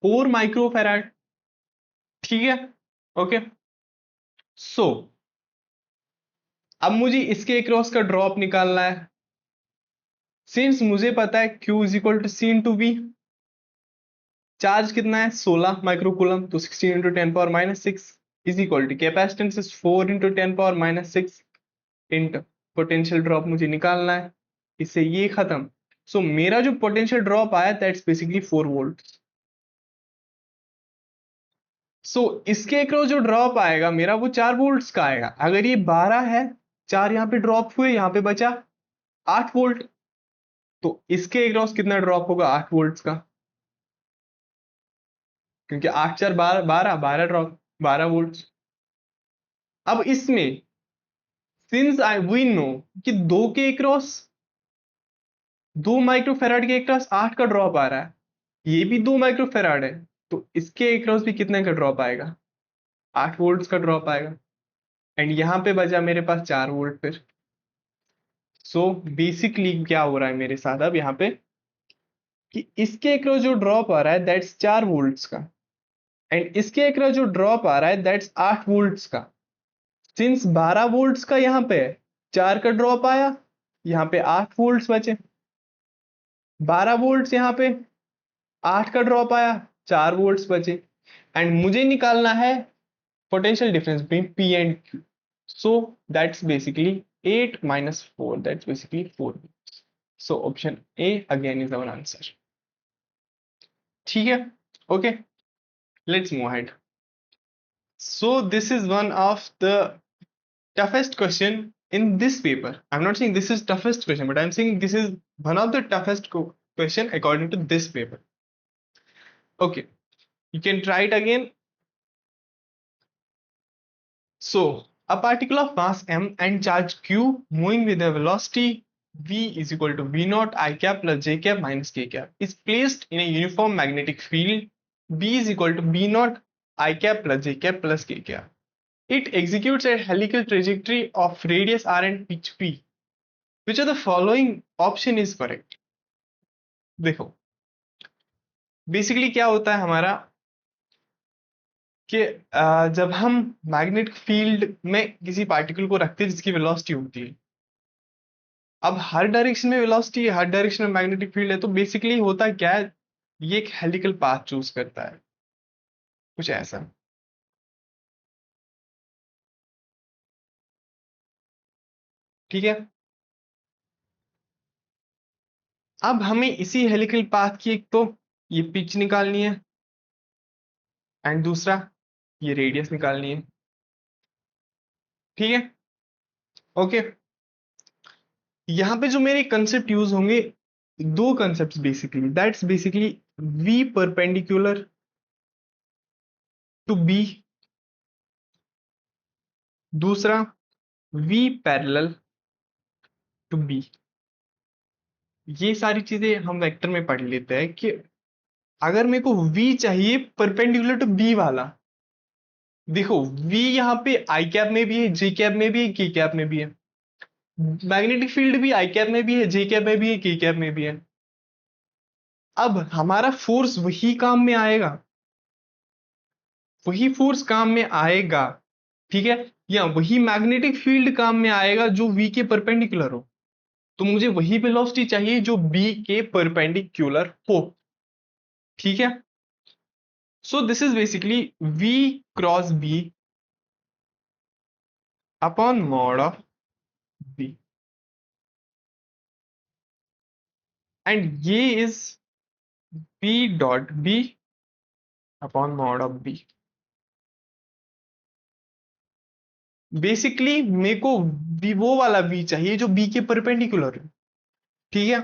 4 माइक्रोफैराड, ठीक है। ओके, सो अब मुझे इसके क्रॉस का ड्रॉप निकालना है, सिंस मुझे पता है Q is equal to C into V, charge कितना है 16 माइक्रोकूलम, तो 16 into 10⁻⁻6 is equal to capacitance is 4 into 10⁻⁻6 into potential drop मुझे निकालना है, इससे ये खत्म। सो मेरा जो पोटेंशियल ड्रॉप आया दैट्स बेसिकली 4 वोल्ट। सो इसके अक्रॉस जो ड्रॉप आएगा मेरा वो 4 वोल्ट्स का आएगा। अगर ये 12 है, 4 यहाँ पे ड्रॉप हुए, यहाँ पे बचा 8 वोल्ट, तो इसके अक्रॉस कितना ड्रॉप होगा 8 वोल्ट्स का, क्योंकि 8 4 12 12 12 ड्रॉप 12 वोल्ट्स। अब इसमें सिंस आई वी नो कि 2 के अक्रॉस 2 माइक्रोफेराड के अक्रॉस 8 का ड्रॉप आ रहा है, ये भी 2 माइक्रोफेराड है, तो इसके अक्रॉस भी कितने का ड्रॉप आएगा, 8 वोल्ट्स का ड्रॉप आएगा एंड यहां पे बचा मेरे पास 4 वोल्ट फिर। सो बेसिकली क्या हो रहा है मेरे साथ अब यहाँ पे, कि इसके अक्रॉस जो ड्रॉप आ रहा है दैट्स 4 वोल्ट्स का एंड इसके अक्रॉस जो ड्रॉप आ रहा है दैट्स 8 वोल्ट्स का। सिंस 12 वोल्ट्स का यहाँ पे 4 का ड्रॉप आया, यहाँ पे 8 वोल्ट्स बचे, 12 वोल्ट्स यहाँ पे 8 का ड्रॉप आया, 4 वोल्ट्स बचे एंड मुझे निकालना है potential difference between P and Q। So that's basically 8 minus 4, that's basically 4 volts. So option A again is our answer, ठीक है। Okay, let's move ahead. So this is one of the toughest question in this paper. I'm not saying this is toughest question, but I'm saying this is one of the toughest question according to this paper. Okay, you can try it again. So a particle of mass m and charge q moving with a velocity v is equal to v naught I cap plus j cap minus k cap is placed in a uniform magnetic field b is equal to b naught I cap plus j cap plus k cap. It executes a helical trajectory of radius r and pitch p. Which of the following option is correct? देखो basically क्या होता है हमारा कि जब हम magnetic field में किसी पार्टिकल को रखते हैं जिसकी वेलोसिटी होती है, अब हर डायरेक्शन में वेलोसिटी है, हर डायरेक्शन में मैग्नेटिक फील्ड है, तो बेसिकली होता क्या है, ये एक हेलिकल पाथ चूज करता है, कुछ ऐसा, ठीक है। अब हमें इसी हेलिकल पाथ की एक तो ये पिच निकालनी है एंड दूसरा ये रेडियस निकालनी है, ठीक है। ओके, यहां पे जो मेरे कंसेप्ट यूज होंगे, दो concept basically, that's basically v perpendicular to b, दूसरा v पैरेलल टू b। ये सारी चीजें हम वेक्टर में पढ़ लेते हैं कि अगर मेरे को v चाहिए परपेंडिकुलर टू b वाला, देखो v यहाँ पे आई कैप में भी है, जे कैप में भी है, के कैप में भी है, मैग्नेटिक फील्ड भी आई कैप में भी है, जे कैप में भी है, के कैप में भी है। अब हमारा फोर्स वही काम में आएगा, वही फोर्स काम में आएगा, ठीक है, या वही मैग्नेटिक फील्ड काम में आएगा जो v के परपेंडिकुलर हो, तो मुझे वही वेलोसिटी चाहिए जो b के परपेंडिकुलर हो। ठीक है, so this is basically v cross b upon mod of b, and ये is p dot b upon mod of b। Basically मेरे को वो वाला v चाहिए जो b के परपेंडिकुलर है। ठीक है,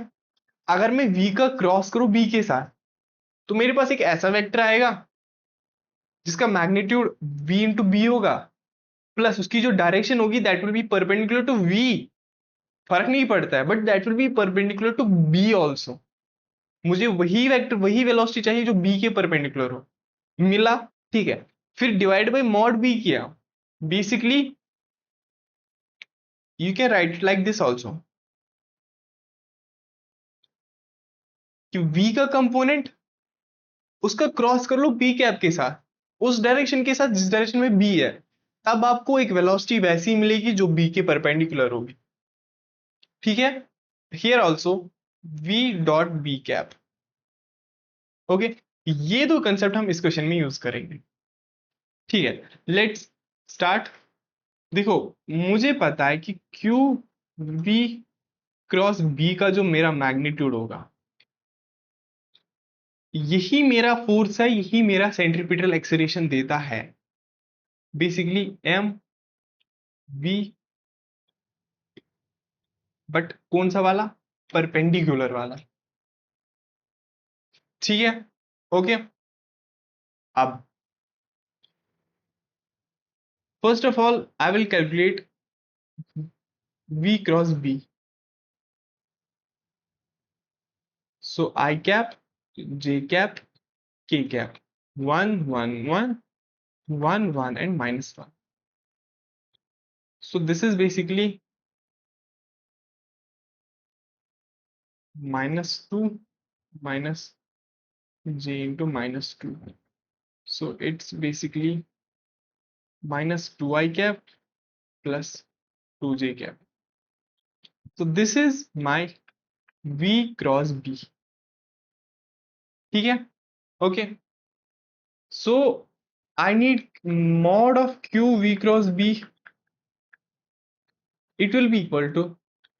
अगर मैं v का क्रॉस करूं b के साथ, तो मेरे पास एक ऐसा वेक्टर आएगा जिसका मैग्नीट्यूड v इंटू बी होगा, प्लस उसकी जो डायरेक्शन होगी that will be perpendicular to v। फर्क नहीं पड़ता है, but that will be perpendicular to b also. मुझे वही वेक्टर, वही वेलोसिटी चाहिए जो b के परपेंडिकुलर हो। मिला, ठीक है, फिर डिवाइड बाय मॉड b किया। Basically you can write it like this also, कि v का कंपोनेंट उसका क्रॉस कर लो b कैप के साथ, उस डायरेक्शन के साथ जिस डायरेक्शन में b है, तब आपको एक वेलोसिटी वैसी मिलेगी जो b के परपेंडिकुलर होगी। ठीक है, here also v dot B cap. Okay, ये दो कंसेप्ट हम इस क्वेश्चन में यूज करेंगे। ठीक है, लेट्स स्टार्ट। देखो, मुझे पता है कि क्यू वी क्रॉस बी का जो मेरा मैग्नीट्यूड होगा, यही मेरा फोर्स है, यही मेरा सेंट्रीपिटल एक्सेलरेशन देता है। बेसिकली एम वी, बट कौन सा वाला? परपेंडिकुलर वाला। ठीक है, ओके। अब first of all I will calculate v cross b। So I cap, j cap, k cap, 1 1 1 1 1 and -1. So this is basically -2 minus j into -2. So it's basically -2i cap plus 2j cap. So this is my v cross b. ठीक है, okay. So I need mod of q v cross b. It will be equal to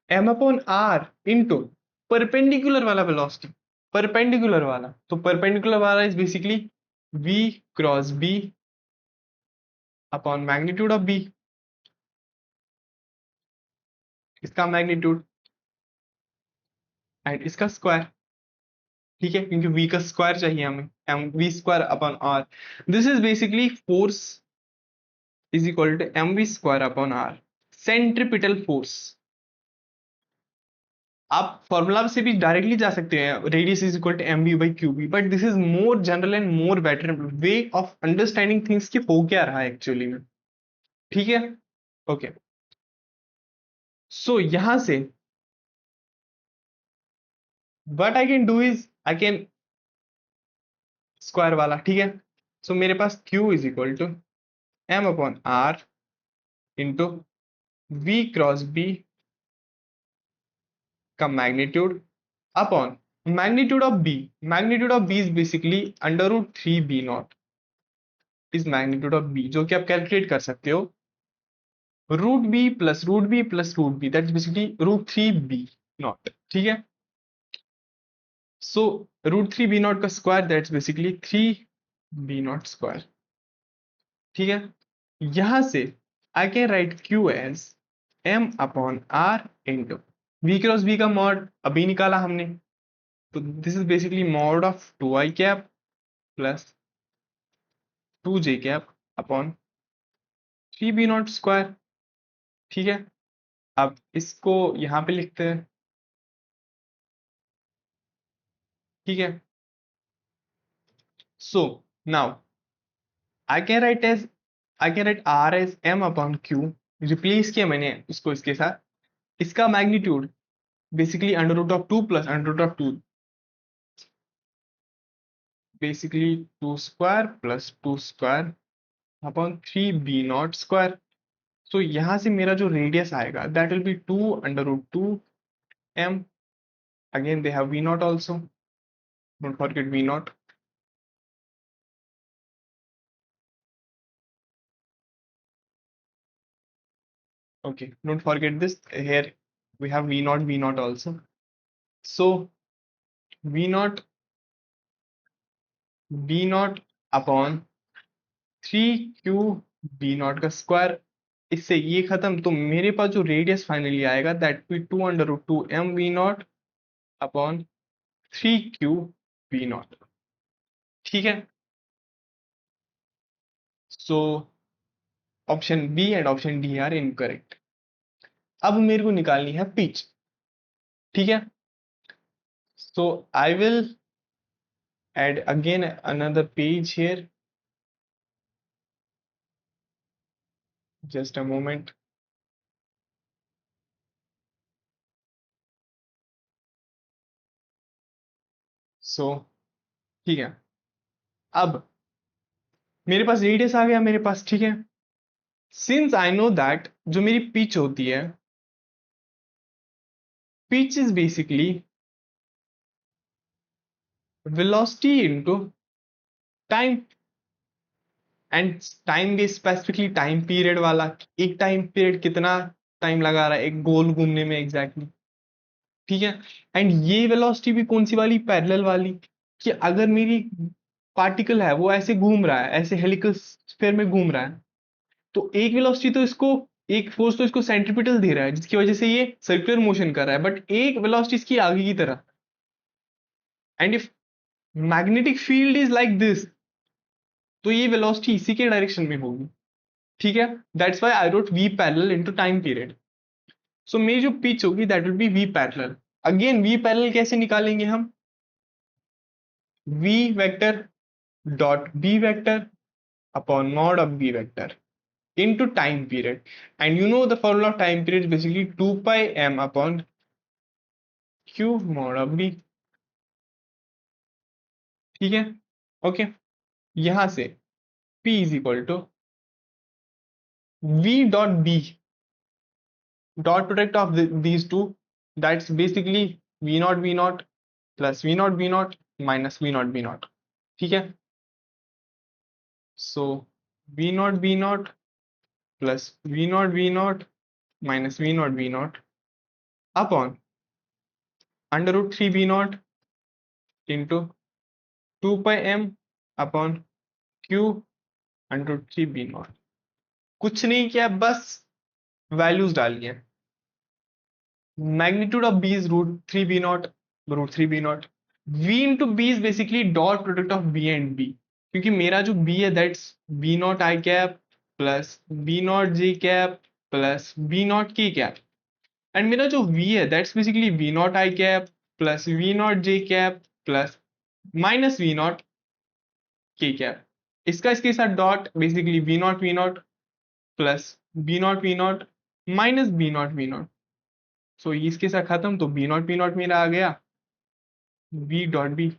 m upon r into perpendicular वाला velocity, perpendicular वाला, तो perpendicular वाला is basically v cross b upon magnitude of b, इसका magnitude and इसका square. ठीक है, क्योंकि v का स्क्वायर चाहिए हमें, M we square upon R. This is basically force is equal to M we square upon R, centripetal force. आप formula से भी डायरेक्टली जा सकते हैं, radius is equal to M V by Q B, but this is more general and more better way of understanding things कि हो क्या रहा है एक्चुअली में। ठीक है, ओके। सो यहां से what I can do is I can square वाला। ठीक है, सो मेरे पास q is equal to M upon R into V cross B का magnitude upon magnitude of B. Magnitude of B is basically under root 3b0 is magnitude of B, जो कि आप calculate कर सकते हो, root B plus root B plus root B, that is basically root 3b0। ठीक है, so root 3b0 का square that's basically 3b0 square. ठीक है, यहां से I can write q as m upon R into V cross B का mod अभी निकाला हमने, तो this is basically mod of 2i cap plus 2j cap upon 3b0 square. ठीक है, अब इसको यहां पे लिखते हैं। ठीक है, so now I can write as I can write r as m upon q। Replace किया मैंने उसको इसके साथ, इसका magnitude basically under root of 2 plus under root of 2, basically 2 square plus 2 square upon 3b0 square. So यहां से मेरा जो रेडियस आएगा that will be 2 √2m। Again they have v0 also, don't forget v0। Okay, don't forget this. Here we have v0 also. So v0 b0 upon 3q b0 का square. इससे ये खत्म, तो मेरे पास जो रेडियस फाइनली आएगा that be 2 √2m v0 upon 3q b0। ठीक है, so option B and option D are incorrect. अब मेरे को निकालनी है पिच। ठीक है, so I will add again another page here, just a moment। So ठीक है, अब मेरे पास रेडियस आ गया मेरे पास। ठीक है, सिंस आई नो दैट जो मेरी पिच होती है, pitch is basically velocity into time. And time भी स्पेसिफिकली टाइम पीरियड वाला, एक टाइम पीरियड कितना टाइम लगा रहा है एक गोल घूमने में एग्जैक्टली exactly। ठीक है, एंड ये वेलोसिटी भी कौन सी वाली, पैरेलल वाली, कि अगर मेरी पार्टिकल है वो ऐसे घूम रहा है, ऐसे हेलिकल स्फीयर में घूम रहा है, तो एक वेलोसिटी तो इसको, एक फोर्स तो इसको सेंट्रीपिटल दे रहा है जिसकी वजह से ये सर्कुलर मोशन कर रहा है, बट एक वेलोसिटी इसकी आगे की तरफ। And if magnetic field is like this, तो ये वेलोसिटी इसी के डायरेक्शन में होगी। ठीक है, that's why I wrote V parallel into time period. So मेरी जो पिच होगी that will be V parallel. Again V parallel कैसे निकालेंगे हम, V vector dot B vector upon mod of B vector into time period, and you know the formula of time period is basically 2 pi m upon q mod of b। ठीक है, okay, यहां से p is equal to v dot b dot product of these two, that's basically v0 plus v0 minus v0। ठीक है, so v0 plus v0 minus v0 upon √3 v0 into 2 pi m upon q √3 v0। कुछ नहीं किया, बस values डाली है। Magnitude of B is √3 v0, √3 v0। v into B is basically dot product of B and B, क्योंकि मेरा जो B है that's b0 i cap plus b0 j cap plus b0 k cap, and मेरा जो v है that's basically b0 i cap plus v0 j cap plus minus v0 k cap. इसका इसके साथ dot, basically b0 plus b0 minus b0। सो इसके साथ खत्म, तो b0 मेरा आ गया v डॉट बी।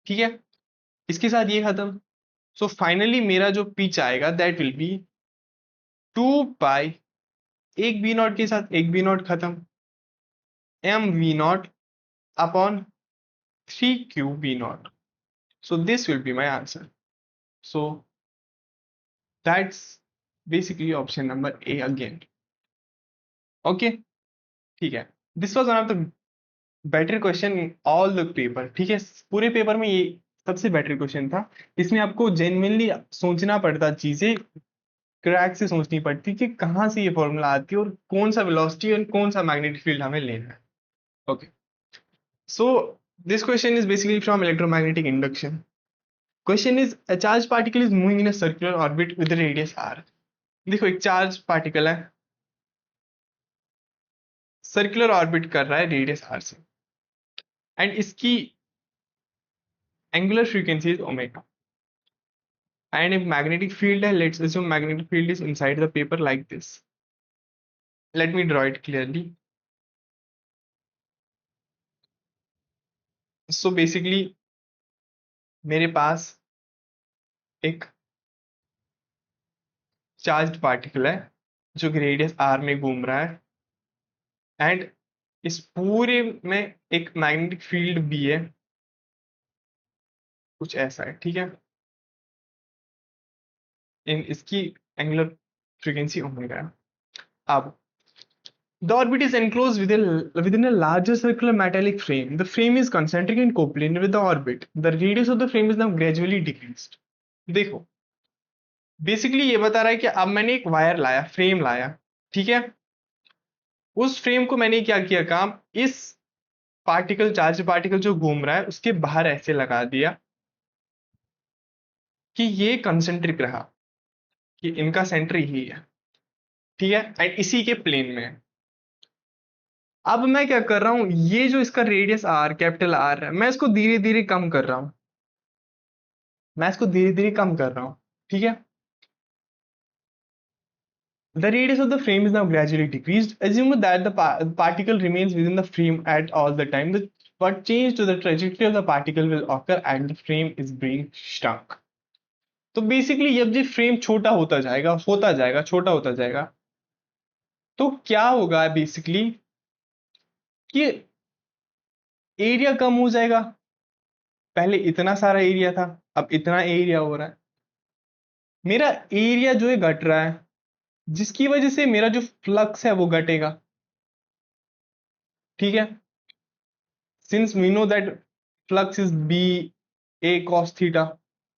ठीक है, इसके साथ ये खत्म। सो फाइनली मेरा जो पिच आएगा दैट विल बी 2 पाई, एक b0 के साथ एक b0 खत्म, m v0 upon 3q b0। So this will be my answer. So that's basically option number A again. Okay, ठीक है, this was one of the better question in all the paper. ठीक है, पूरे paper में ये सबसे better question था। इसमें आपको जेन्युइनली सोचना पड़ता, चीजें क्रैक से सोचनी पड़ती कि कहाँ से ये फॉर्मूला आती है और कौन सा वेलोसिटी और कौन सा मैग्नेटिक फील्ड हमें लेना है। Okay, so this question is basically from electromagnetic induction. Question is a charge particle is moving in a circular orbit with radius R. देखो, एक चार्ज पार्टिकल है, सर्कुलर ऑर्बिट कर रहा है रेडियस आर से, एंड इसकी angular frequency is omega, and if magnetic field है, let's assume magnetic field is inside the paper like this। Let me draw it clearly। So basically मेरे पास एक charged particle है जो कि रेडियस आर में घूम रहा है, एंड इस पूरे में एक मैग्नेटिक फील्ड भी है, कुछ ऐसा है, ठीक है। इन इसकी एंगुलर फ्रीक्वेंसी ओमेगा है। अब the orbit is enclosed within a larger circular metallic frame. The frame is concentric and coplanar with the orbit. The radius of the frame is now gradually decreased. देखो, basically ये बता रहा है कि अब मैंने एक वायर लाया, फ्रेम लाया, ठीक है। उस फ्रेम को मैंने क्या किया काम, इस पार्टिकल, चार्ज पार्टिकल जो घूम रहा है उसके बाहर ऐसे लगा दिया कि ये कंसेंट्रिक रहा, कि इनका सेंटर यही है, ठीक है, एंड इसी के प्लेन में है। अब मैं क्या कर रहा हूं, ये जो इसका रेडियस आर, कैपिटल आर है, मैं इसको धीरे धीरे कम कर रहा हूं, मैं इसको धीरे धीरे कम कर रहा हूं, ठीक है। The radius of the frame is now gradually decreased. Assume that the particle remains within the frame at all the time. But change to the trajectory of the particle will occur and the frame is being shrunk. तो basically जब ये frame छोटा होता जाएगा, छोटा होता जाएगा, तो क्या होगा बेसिकली कि एरिया कम हो जाएगा। पहले इतना सारा एरिया था, अब इतना एरिया हो रहा है, मेरा एरिया जो है घट रहा है, जिसकी वजह से मेरा जो फ्लक्स है वो घटेगा, ठीक है। Since we know that flux is B A cos theta,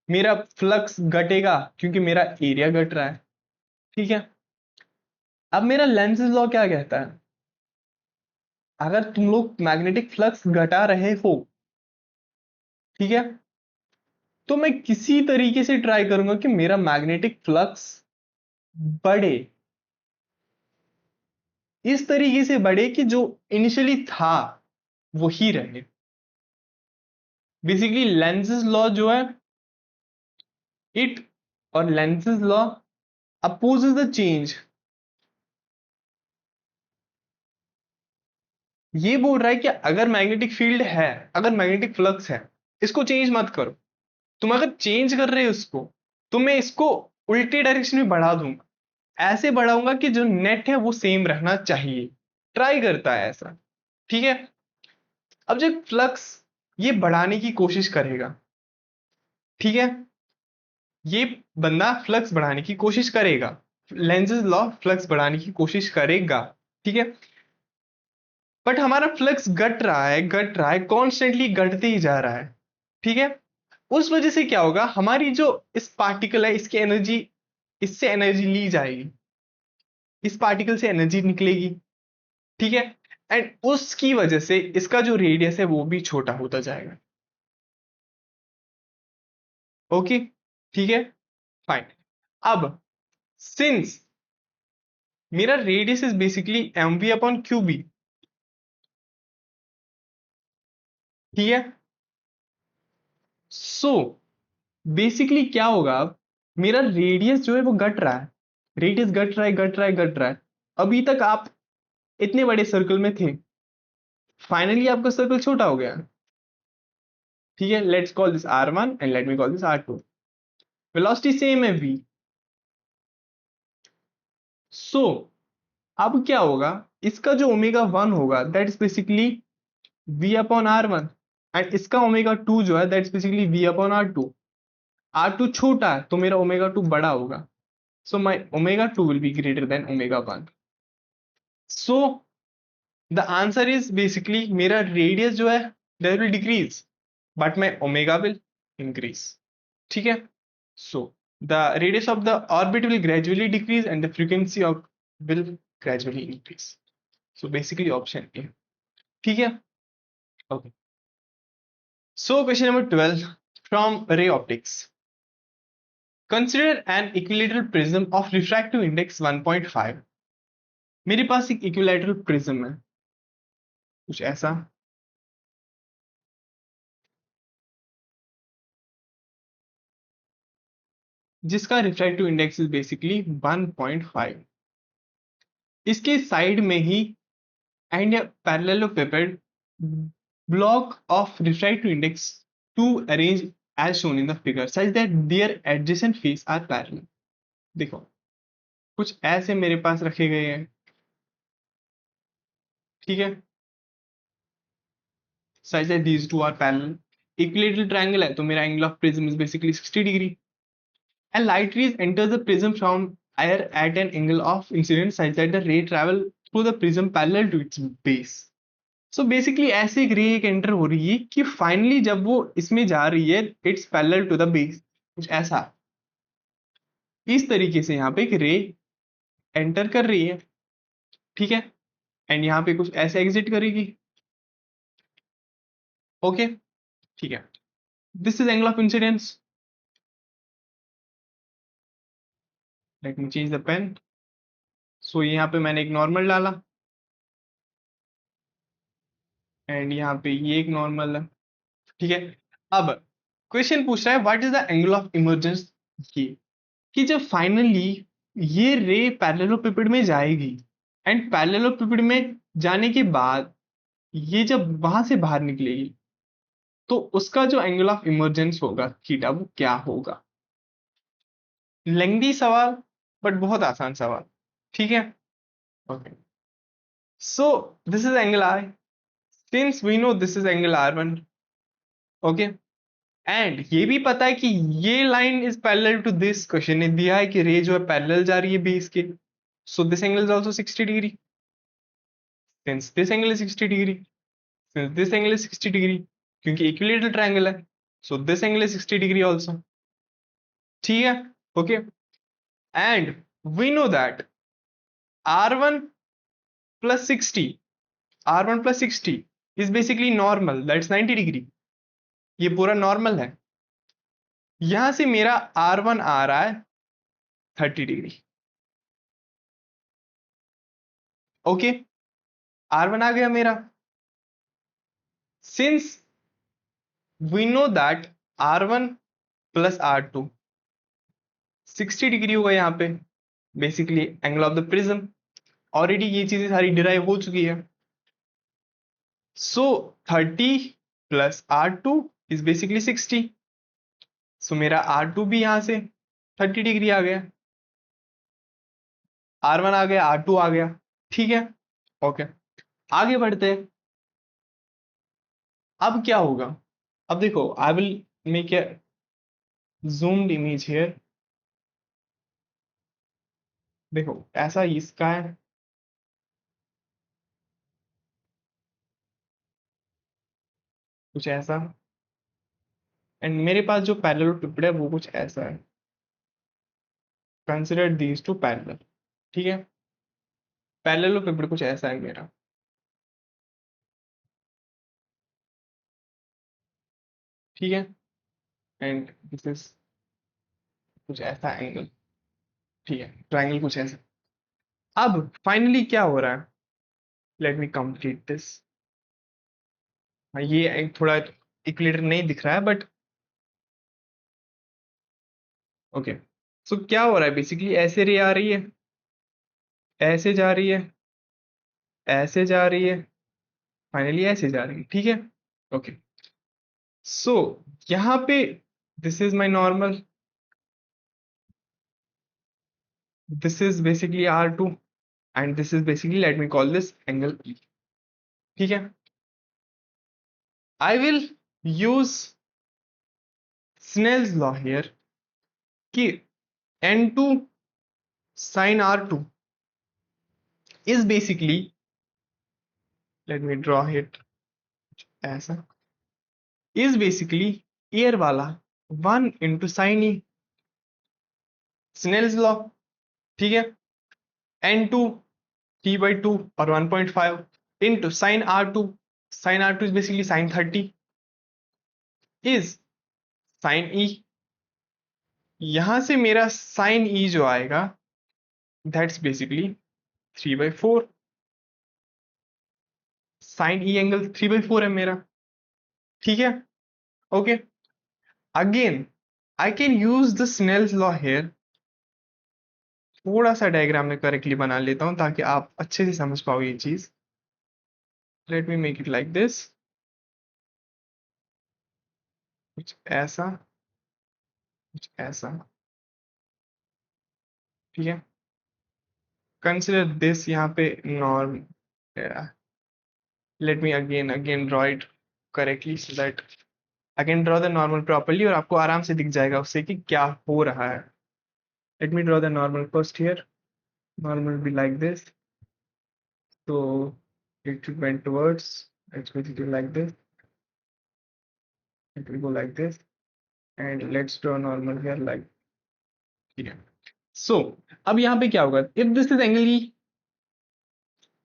मेरा फ्लक्स घटेगा क्योंकि मेरा एरिया घट रहा है, ठीक है। अब मेरा लेंज़ लॉ क्या कहता है, अगर तुम लोग मैग्नेटिक फ्लक्स घटा रहे हो, ठीक है, तो मैं किसी तरीके से ट्राई करूंगा कि मेरा मैग्नेटिक फ्लक्स बढ़े, इस तरीके से बढ़े कि जो इनिशियली था वो ही रहे। बेसिकली लेंज़ लॉ जो है, इट और Lenz law opposes the change. ये बोल रहा है कि अगर मैग्नेटिक फील्ड है, अगर मैग्नेटिक फ्लक्स है, इसको चेंज मत करो। तुम अगर चेंज कर रहे हो इसको, तो मैं इसको उल्टे डायरेक्शन में बढ़ा दूंगा, ऐसे बढ़ाऊंगा कि जो नेट है वो सेम रहना चाहिए, ट्राई करता है ऐसा, ठीक है। अब जब फ्लक्स ये बढ़ाने की कोशिश करेगा, ठीक है, ये बंदा फ्लक्स बढ़ाने की कोशिश करेगा, लेंज़ेस लॉ फ्लक्स बढ़ाने की कोशिश करेगा, ठीक है। बट हमारा फ्लक्स घट रहा है, कॉन्स्टेंटली घटते ही जा रहा है, ठीक है। उस वजह से क्या होगा, हमारी जो इस पार्टिकल है, इसकी एनर्जी, इससे एनर्जी ली जाएगी, इस पार्टिकल से एनर्जी निकलेगी, ठीक है, एंड उसकी वजह से इसका जो रेडियस है वो भी छोटा होता जाएगा, ओके, ठीक है, फाइन। अब सिंस मेरा radius is basically M V upon Q B, ठीक है। सो बेसिकली क्या होगा, अब मेरा रेडियस जो है वो घट रहा है, रेडियस घट रहा है। अभी तक आप इतने बड़े सर्कल में थे, फाइनली आपका सर्कल छोटा हो गया, ठीक है। Let's call this r1 and let me call this r2। Velocity same है v। सो अब क्या होगा, इसका जो ओमेगा 1 होगा that is basically v upon r1, and इसका ओमेगा 2 जो है that is basically v upon r2। r2 छोटा है तो मेरा ओमेगा 2 बड़ा होगा, so my omega 2 will be greater than omega 1। So the answer is basically मेरा रेडियस जो है that will decrease but my omega will increase, ठीक है। सो the radius of the orbit will gradually decrease and the frequency of will gradually increase. So basically option A, ठीक है, okay. So question number 12 from ray optics. Consider an equilateral prism of refractive index 1.5. मेरे पास एक equilateral prism है, कुछ ऐसा, जिसका refractive index is basically 1.5। इसके side में ही and पैरेललोपिपेड block of refractive index to arrange as shown in the figure such that their adjacent face are parallel। देखो, कुछ ऐसे मेरे पास रखे गए हैं, ठीक है, such that these two are parallel. Equilateral triangle है तो मेरा angle of prism is basically 60 degree. And light rays enter the prism from air at an angle of incidence such that the ray travel through the prism parallel to its base. So basically ऐसे एक रे एक enter हो रही है कि finally जब वो इसमें जा रही है it's parallel to the base, कुछ ऐसा इस तरीके से यहाँ पे एक रे एंटर कर रही है, ठीक है, एंड यहाँ पे कुछ ऐसे एग्जिट करेगी, ओके, ठीक है, this is angle of incidence. Let me change the pen. So यहाँ पे मैंने एक नॉर्मल डाला एंड यहाँ पे ये एक नॉर्मल है, ठीक है. अब क्वेश्चन पूछ रहा है what is the angle of emergence, ये कि जब फाइनली ये रे पैरेललोपिपेड में जाएगी एंड पैरेललोपिपेड में जाने के बाद ये जब वहां से बाहर निकलेगी तो उसका जो एंगल ऑफ इमर्जेंस होगा थीटा वो क्या होगा. लेंदी सवाल बट बहुत आसान सवाल, ठीक है, okay. So this is angle I, since we know this is angle R1, okay, and ये भी पता है कि ये line is parallel to this, question ने दिया है कि रे जो है पैरेलल जा रही है बेस के, so this angle is also 60 degree. Since this angle is 60 degree, since this angle is 60 degree, क्योंकि इक्विलेटरल ट्रायंगल है, so this angle is 60 degree also, ठीक है, okay. And we know that R1 plus 60, R1 plus 60 is basically normal, that's 90 degree, ये पूरा normal है. यहां से मेरा R1 आ रहा है 30 डिग्री, ओके, R1 आ गया मेरा. Since we know that R1 plus R2 60 degree होगा यहाँ पे, basically angle of the prism, already ये चीजें सारी डिराइव हो चुकी है. So 30 plus R2 is basically 60, so मेरा R2 भी यहां से 30 डिग्री आ गया, R1 आ गया, R2 आ गया, ठीक है, ओके. आगे बढ़ते हैं. अब क्या होगा, अब देखो I will make a zoomed image here. देखो ऐसा इसका है, कुछ ऐसा, एंड मेरे पास जो पैरेललोपिपेड है वो कुछ ऐसा है. कंसिडर दीज टू पैरेलल, ठीक है, पैरेललोपिपेड कुछ ऐसा है मेरा, ठीक है, एंड दिस इज कुछ ऐसा एंगल, ठीक है, ट्रायंगल कुछ ऐसा. अब फाइनली क्या हो रहा है, लेट मी कंप्लीट दिस. ये थोड़ा इक्विलेटर नहीं दिख रहा है बट ओके. सो क्या हो रहा है, बेसिकली ऐसे रे आ रही है, ऐसे जा रही है, ऐसे जा रही है, फाइनली ऐसे जा रही है, ठीक है, ओके. सो यहाँ पे this is my normal, this is basically R2 and this is basically, let me call this angle E, ठीक है. I will use Snell's law here कि N2 sin R2 is basically, let me draw it ऐसा, is basically air वाला 1 into sin E, Snell's law, ठीक है. N2 T/2 और 1.5 into sin R2, sin R2 is basically sin 30 is sin E. यहां से मेरा sin E जो आएगा that's basically 3/4, sin E angle 3/4 है मेरा, ठीक है, okay. Again I can use the Snell's law here. थोड़ा सा डायग्राम में करेक्टली बना लेता हूं ताकि आप अच्छे से समझ पाओ ये चीज. Let me make it like this, कुछ ऐसा, कुछ ऐसा, ठीक है. consider this यहाँ पे norm. Let me again draw it correctly so that I can draw the normal properly और आपको आराम से दिख जाएगा उससे कि क्या हो रहा है. Let me draw the normal first here. Normal will be like this. So it went towards, it's basically like this. It will go like this. And let's draw normal here like here. So अब यहाँ पे क्या होगा? If this is angle E,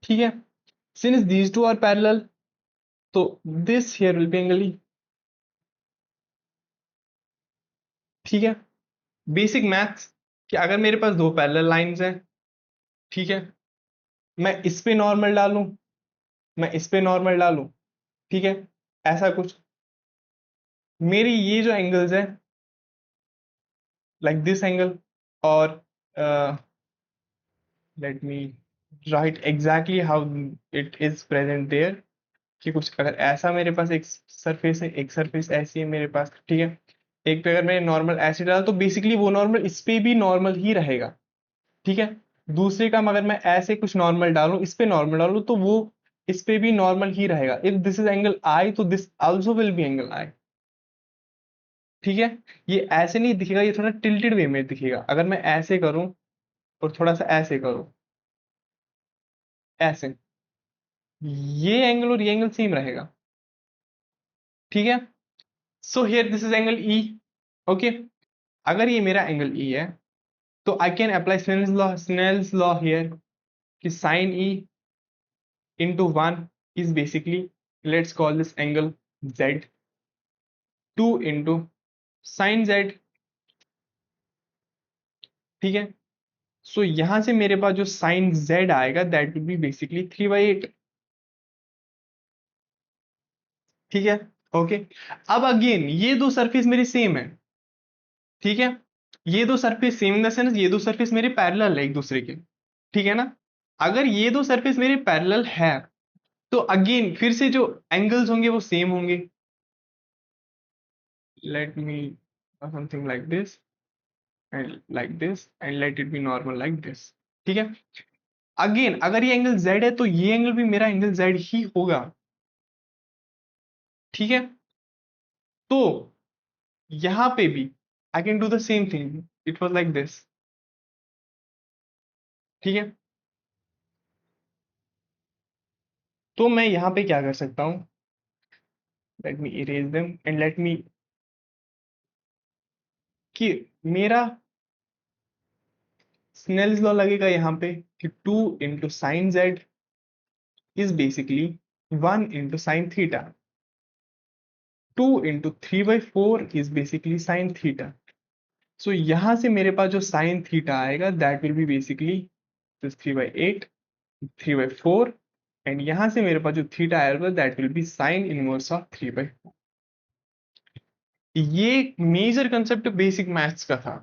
ठीक है, since these two are parallel, तो this here will be angle E. ठीक है, बेसिक मैथ्स कि अगर मेरे पास दो पैरेलल लाइंस हैं, ठीक है, मैं इस पे नॉर्मल डालूं, मैं इस पे नॉर्मल डालूं, ठीक है, ऐसा कुछ, मेरी ये जो एंगल्स हैं लाइक दिस एंगल और let me write exactly how it is present there कि कुछ अगर ऐसा मेरे पास एक सरफेस है, एक सरफेस ऐसी है मेरे पास, ठीक है, एक पे अगर मैंने नॉर्मल ऐसे डाला तो बेसिकली वो नॉर्मल इस पे भी नॉर्मल ही रहेगा, ठीक है, दूसरे का अगर मैं ऐसे कुछ नॉर्मल डालूं, इस पे नॉर्मल डालूं तो वो इस पे भी नॉर्मल ही रहेगा. If this is angle I तो this also will be angle I. ठीक है, ये ऐसे नहीं दिखेगा, ये थोड़ा टिल्टेड वे में दिखेगा. अगर मैं ऐसे करूं और थोड़ा सा ऐसे करूं, ऐसे, ये एंगल और ये एंगल सेम रहेगा. ठीक है, so here this is angle E. Okay, अगर ये मेरा एंगल ई है तो I can apply Snell's law here कि sine E into 1 is basically, let's call this angle z, 2 into sin z. ठीक है, सो यहां से मेरे पास जो sin z आएगा दैट विल बी बेसिकली 3/8. ठीक है, ओके, अब अगेन ये दो सरफेस मेरी सेम है. ठीक है, ये दो surface same in the sense ये दो सरफेस मेरे पैरेलल है एक दूसरे के. ठीक है ना, अगर ये दो सरफेस मेरे पैरेलल है तो अगेन फिर से जो एंगल्स होंगे वो सेम होंगे. Let me something like this and like this and let it be normal like this. ठीक है, अगेन अगर ये एंगल z है तो ये एंगल भी मेरा एंगल z ही होगा. ठीक है, तो यहां पे भी आई can do the same thing, it was like this. ठीक है, तो मैं यहां पे क्या कर सकता हूं, let me erase them and let me कि मेरा स्नेल्स लॉ लगेगा यहां पे कि 2 into sine Z is basically 1 into sine theta. 2 into 3/4 is basically sine theta. So यहां से मेरे पास जो साइन थीटा आएगा that will be basically 3/8, 3/4 and यहां से मेरे पास जो थीटा आएगा that will be sine inverse of 3/4. ये मेजर कंसेप्ट बेसिक मैथ्स का था,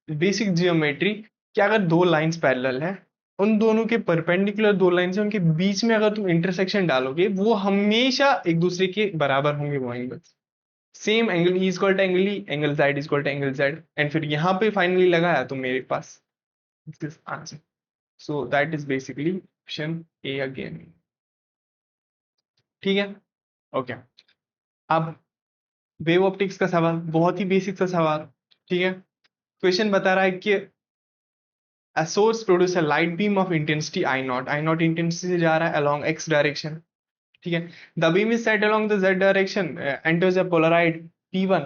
बेसिक जियोमेट्री, कि अगर दो लाइंस पैरेलल है, उन दोनों के परपेंडिकुलर दो लाइंस है, उनके बीच में अगर तुम इंटरसेक्शन डालोगे वो हमेशा एक दूसरे के बराबर होंगे वो angles. Same angle E equal to angle E, angle Z equal to angle Z, and फिर यहाँ पे फाइनली लगाया तो मेरे पास this answer. So that is basically option A again. ठीक है, ओके, अब वेव ऑप्टिक्स का सवाल, बहुत ही बेसिक सा सवाल. ठीक है, क्वेश्चन बता रहा है कि a source produce a light beam of intensity I naught. I naught intensity से जा रहा है along x direction. ठीक है, the beam is set along the z direction, enters a polaroid P1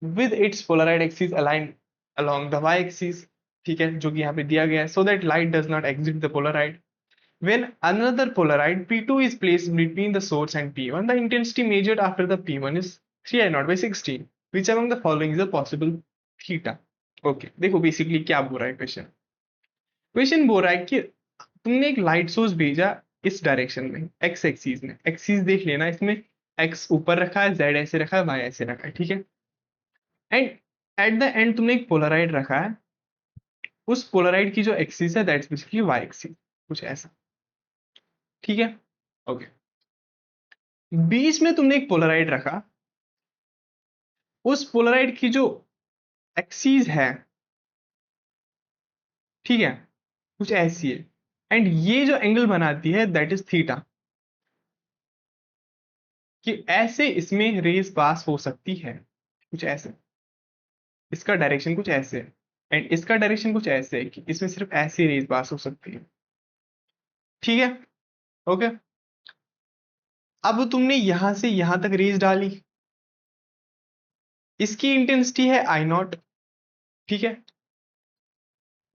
with its polaroid axis aligned along the y axis. ठीक है, जो कि यहाँ पे दिया गया है, so that light does not exit the polaroid. When another polaroid P2 is placed between the source and P1, the intensity measured after the P1 is 3 I naught by 16. Which among the following is a possible theta? Okay, देखो basically क्या बोल रहा है question. Question बोल रहा है कि तुमने एक लाइट सोर्स भेजा इस डायरेक्शन में, एक्स एक्सीज में, एक्सीज देख लेना, इसमें एक्स ऊपर रखा है, जेड ऐसे रखा है, वाई ऐसे रखा है. ठीक है, एंड एट द एंड तुमने एक पोलराइड रखा है, उस पोलराइड की जो एक्सिस है दैट्स बेसिकली वाई एक्सिस, कुछ ऐसा. ठीक है, ओके, बीच में तुमने एक पोलराइड रखा, उस पोलराइड की जो एक्सिस है, ठीक है, कुछ ऐसी है. एंड ये जो एंगल बनाती है दैट इज थीटा, कि ऐसे इसमें रेज पास हो सकती है, कुछ ऐसे, इसका डायरेक्शन कुछ ऐसे है एंड इसका डायरेक्शन कुछ ऐसे है कि इसमें सिर्फ ऐसी रेज पास हो सकती है। ठीक है, ओके। अब तुमने यहां से यहां तक रेज डाली, इसकी इंटेंसिटी है आई नॉट, ठीक है।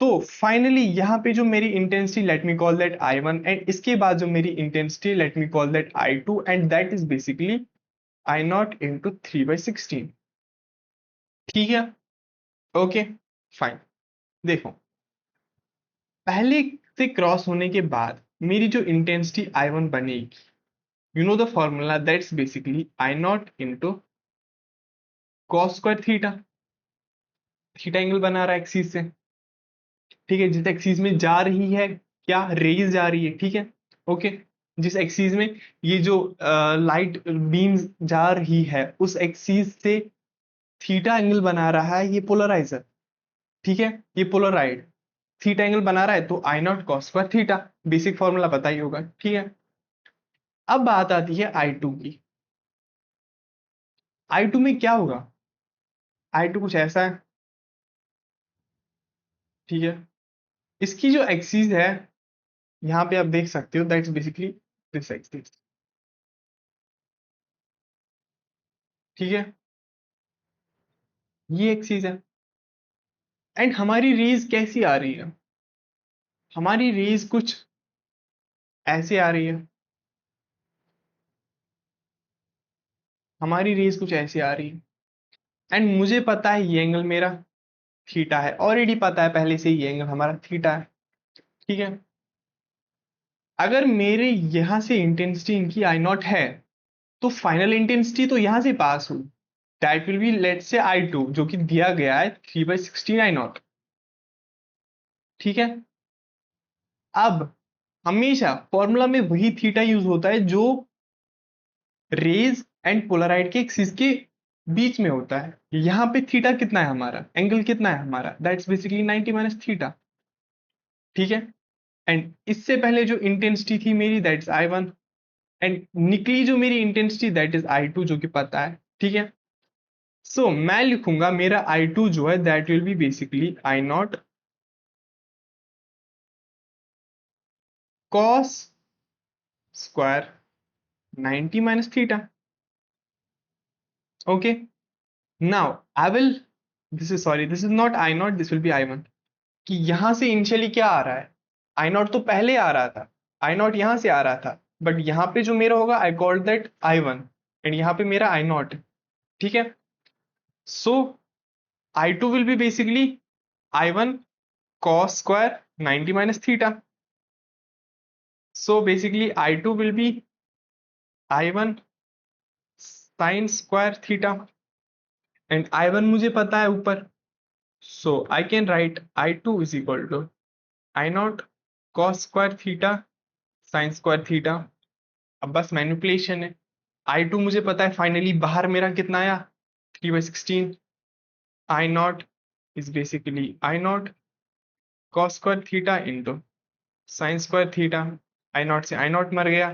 तो फाइनली यहां पे जो मेरी intensity, let me call that I one, and इसके बाद जो मेरी intensity, let me call that I two, and that is basically I not into 3/16। ठीक है, ओके, फाइन। देखो, पहले से क्रॉस होने के बाद मेरी जो इंटेंसिटी आई वन बनेगी, you know the formula, that's basically I not into cos square theta. Theta angle बना रहा है एक्सिस से, ठीक है, जिस एक्सिस में जा रही है क्या, रेज जा रही है, ठीक है, ओके। जिस एक्सिस में ये जो लाइट बीम जा रही है उस एक्सिस से थीटा एंगल बना रहा है ये पोलराइजर, ठीक है, ये पोलराइड थीटा एंगल बना रहा है, तो I not cos square theta, basic formula पता ही होगा, ठीक है। अब बात आती है आई टू की। आई टू में क्या होगा, आई टू कुछ ऐसा है, ठीक है। इसकी जो एक्सिस है यहाँ पे आप देख सकते हो, दैट्स बेसिकली दिस एक्सिस, ठीक है, ये एक्सिस है। एंड हमारी रेज कैसी आ रही है, हमारी रेज कुछ ऐसे आ रही है, हमारी रेज कुछ ऐसे आ रही है। एंड मुझे पता है ये एंगल मेरा थीटा है, ऑलरेडी पता है पहले से ये एंगल हमारा थीटा है, ठीक है। अगर मेरे यहां से इंटेंसिटी इनकी आई नॉट है, तो फाइनल इंटेंसिटी तो यहां से पास हुई, दैट विल बी लेट से आई टू, जो कि दिया गया है 3/16 आई नॉट, ठीक है। अब हमेशा फॉर्मूला में वही थीटा यूज होता है जो रेज एंड पोलराइड के एक्सिस के बीच में होता है। यहां पे थीटा कितना है हमारा, एंगल कितना है हमारा, दैट्स बेसिकली 90 माइनस थीटा, ठीक है। एंड इससे पहले जो इंटेंसिटी थी मेरी दैट्स आई वन, एंड निकली जो मेरी intensity that is I two, जो कि पता है, ठीक है। सो मैं लिखूंगा मेरा आई टू जो है that will be basically I not cos square 90 minus theta, okay. Now I will, this is sorry, this is not I not, this will be I one, कि यहां से इनिशियली क्या आ रहा है, आई नॉट तो पहले आ रहा था, आई नॉट यहां से आ रहा था, बट यहां पे जो मेरा होगा I called that I one, and यहां पे मेरा आई नॉट, ठीक है। So I two will be basically I one cos square 90 minus theta. So basically I2 will be I1 sin square theta, and I1 मुझे पता है ऊपर, so I can write I2 is equal to I naught cos square theta sin square theta। अब बस manipulation है, I2 मुझे पता है फाइनली बाहर मेरा कितना आया 3/16, I naught is basically I naught cos square theta into sin square theta, I naught से I naught मर गया,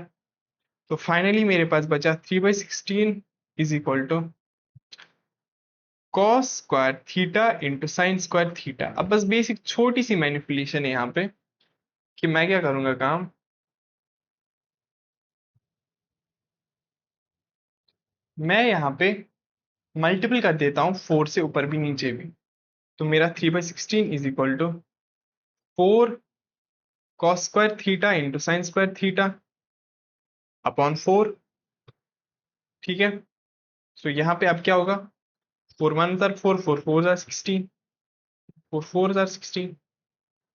तो फाइनली मेरे पास बचा 3/16 is equal to cos square theta into sine square theta. अब बस बेसिक छोटी सी मैनिपुलेशन है यहाँ पे, कि मैं क्या करूंगा काम, मैं यहाँ पे मल्टीपल कर देता हूँ 4 से ऊपर भी नीचे भी, तो मेरा 3/16 is equal to 4 cos square theta into sine square theta upon 4, ठीक है। तो यहाँ पे अब क्या होगा, 4 1 जार 4, 4 4 जार 16, 4 4 जार 16,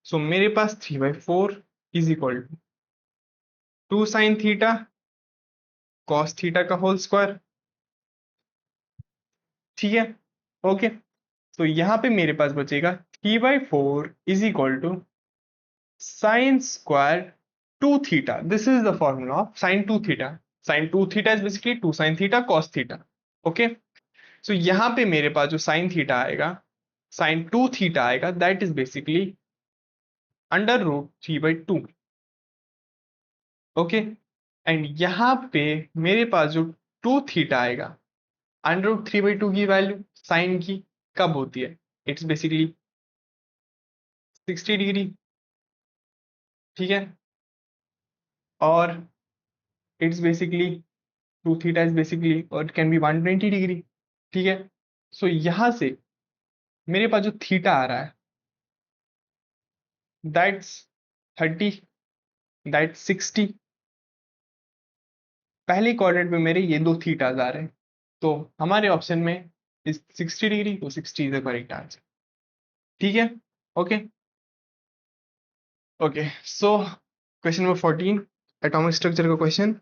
सो मेरे पास 3/4 is equal to 2 sine theta cos theta का होल स्क्वायर, ठीक है, ओके। तो यहां पे मेरे पास बचेगा 3/4 is equal to sine square 2 theta, this is the formula of sine 2 theta, sine 2 theta is basically 2 sine theta cos theta, okay. So यहां पे मेरे पास जो साइन थीटा आएगा, साइन 2 थीटा आएगा, that is basically under root 3/2, okay, and यहाँ पे मेरे पास जो 2 थीटा आएगा, √3/2 की वैल्यू साइन की कब होती है? इट्स बेसिकली 60 डिग्री, ठीक है, और it's basically 2 theta is basically और इट कैन बी 120 डिग्री, ठीक है। सो यहां से मेरे पास जो थीटा आ रहा है दैट्स 30, दैट्स 60। पहले क्वाड्रेंट में मेरे ये 2 थीटाज आ रहे हैं, तो हमारे ऑप्शन में इस 60 डिग्री, तो 60 इज द करेक्ट आंसर, ठीक है। Okay okay, so question number 14, atomic structure का क्वेश्चन।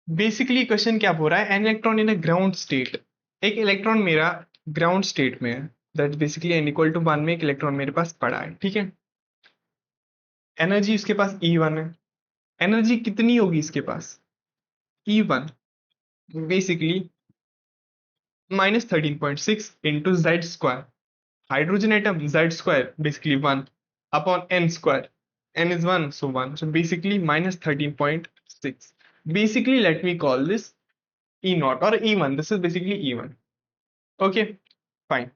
बेसिकली क्वेश्चन क्या हो रहा है, an electron in a ground state, एक इलेक्ट्रॉन मेरा ग्राउंड स्टेट में है, दैट बेसिकली n=1 में एक इलेक्ट्रॉन मेरे पास पड़ा है, ठीक है। एनर्जी इसके पास E1 है, एनर्जी कितनी होगी इसके पास? E1 basically -13.6 into Z square, hydrogen atom Z square basically 1/n², n is 1 so 1, so basically -13.6, basically let me call this E0 or E1, this is basically E1, okay, fine.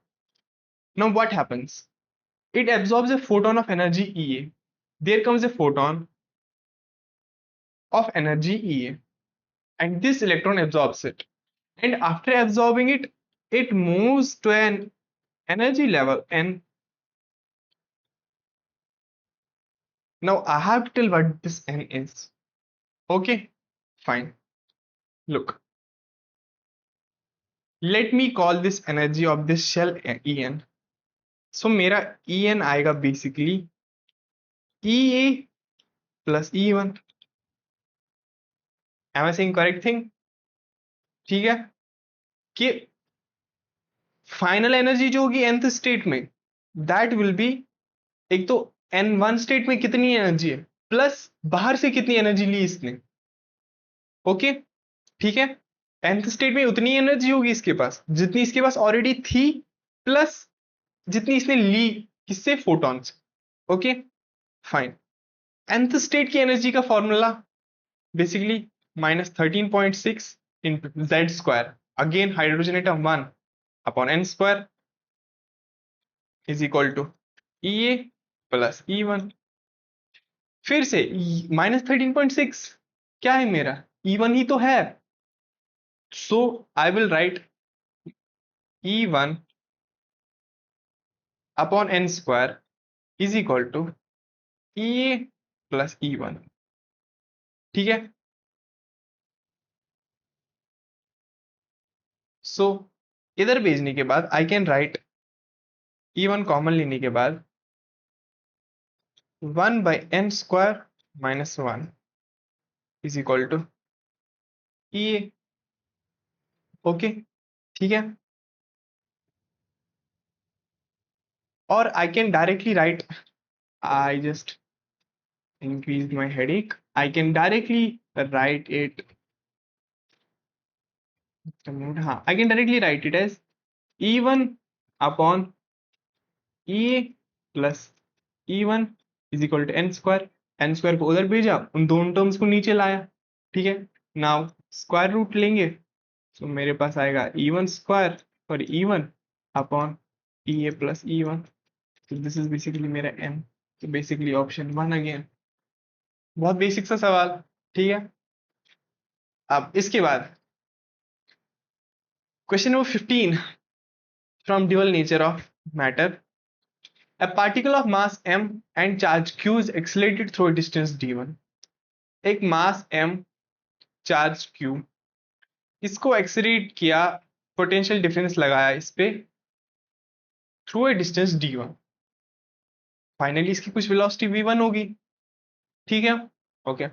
Now what happens, it absorbs a photon of energy EA, there comes a photon of energy EA, and this electron absorbs it, and after absorbing it, it moves to an energy level N. Now I have to tell what this N is. Okay, fine. Look, let me call this energy of this shell En. So मेरा En आएगा basically Ea plus E1. Am I saying correct thing? ठीक है, कि final energy जो होगी nth state में, that will B, एक तो n1 स्टेट में कितनी एनर्जी है प्लस बाहर से कितनी एनर्जी ली इसने, ओके, ठीक है। nth स्टेट में उतनी एनर्जी होगी इसके पास जितनी इसके पास ऑलरेडी थी, प्लस जितनी इसने ली किससे, फोटॉन से, ओके, फाइन। nth स्टेट की एनर्जी का formula basically -13.6 into Z square, again hydrogen atom 1/n² is equal to Ea plus E1, फिर से -13.6 क्या है मेरा, E1 ही तो है, so I will write E1 upon n² is equal to Ea plus E1, ठीक है। सो इधर भेजने के बाद आई कैन राइट E1 कॉमन लेने के बाद 1/n² -1 is equal to Ea, okay, ठीक है। और I can directly write, I just increased my headache, I can directly write it, हाँ, I can directly write it as E1 upon Ea plus E1 is equal to n² को उधर भेजा, उन दोनों terms को नीचे लाया, ठीक है। नाउ स्क्वायर रूट लेंगे, तो मेरे पास आएगा E1² और E1 upon Ea plus E1, तो दिस इज बेसिकली मेरा n, तो बेसिकली ऑप्शन 1 अगेन, बहुत बेसिक सा सवाल, ठीक है। अब इसके बाद question number 15 from dual nature of matter. A particle of mass m and charge q is accelerated through a distance d1. एक मास m, चार्ज q, इसको एक्सलेरेट किया, पोटेंशियल डिफरेंस लगाया इस पे through a distance d1, finally इसकी कुछ velocity v1 होगी, ठीक है, okay.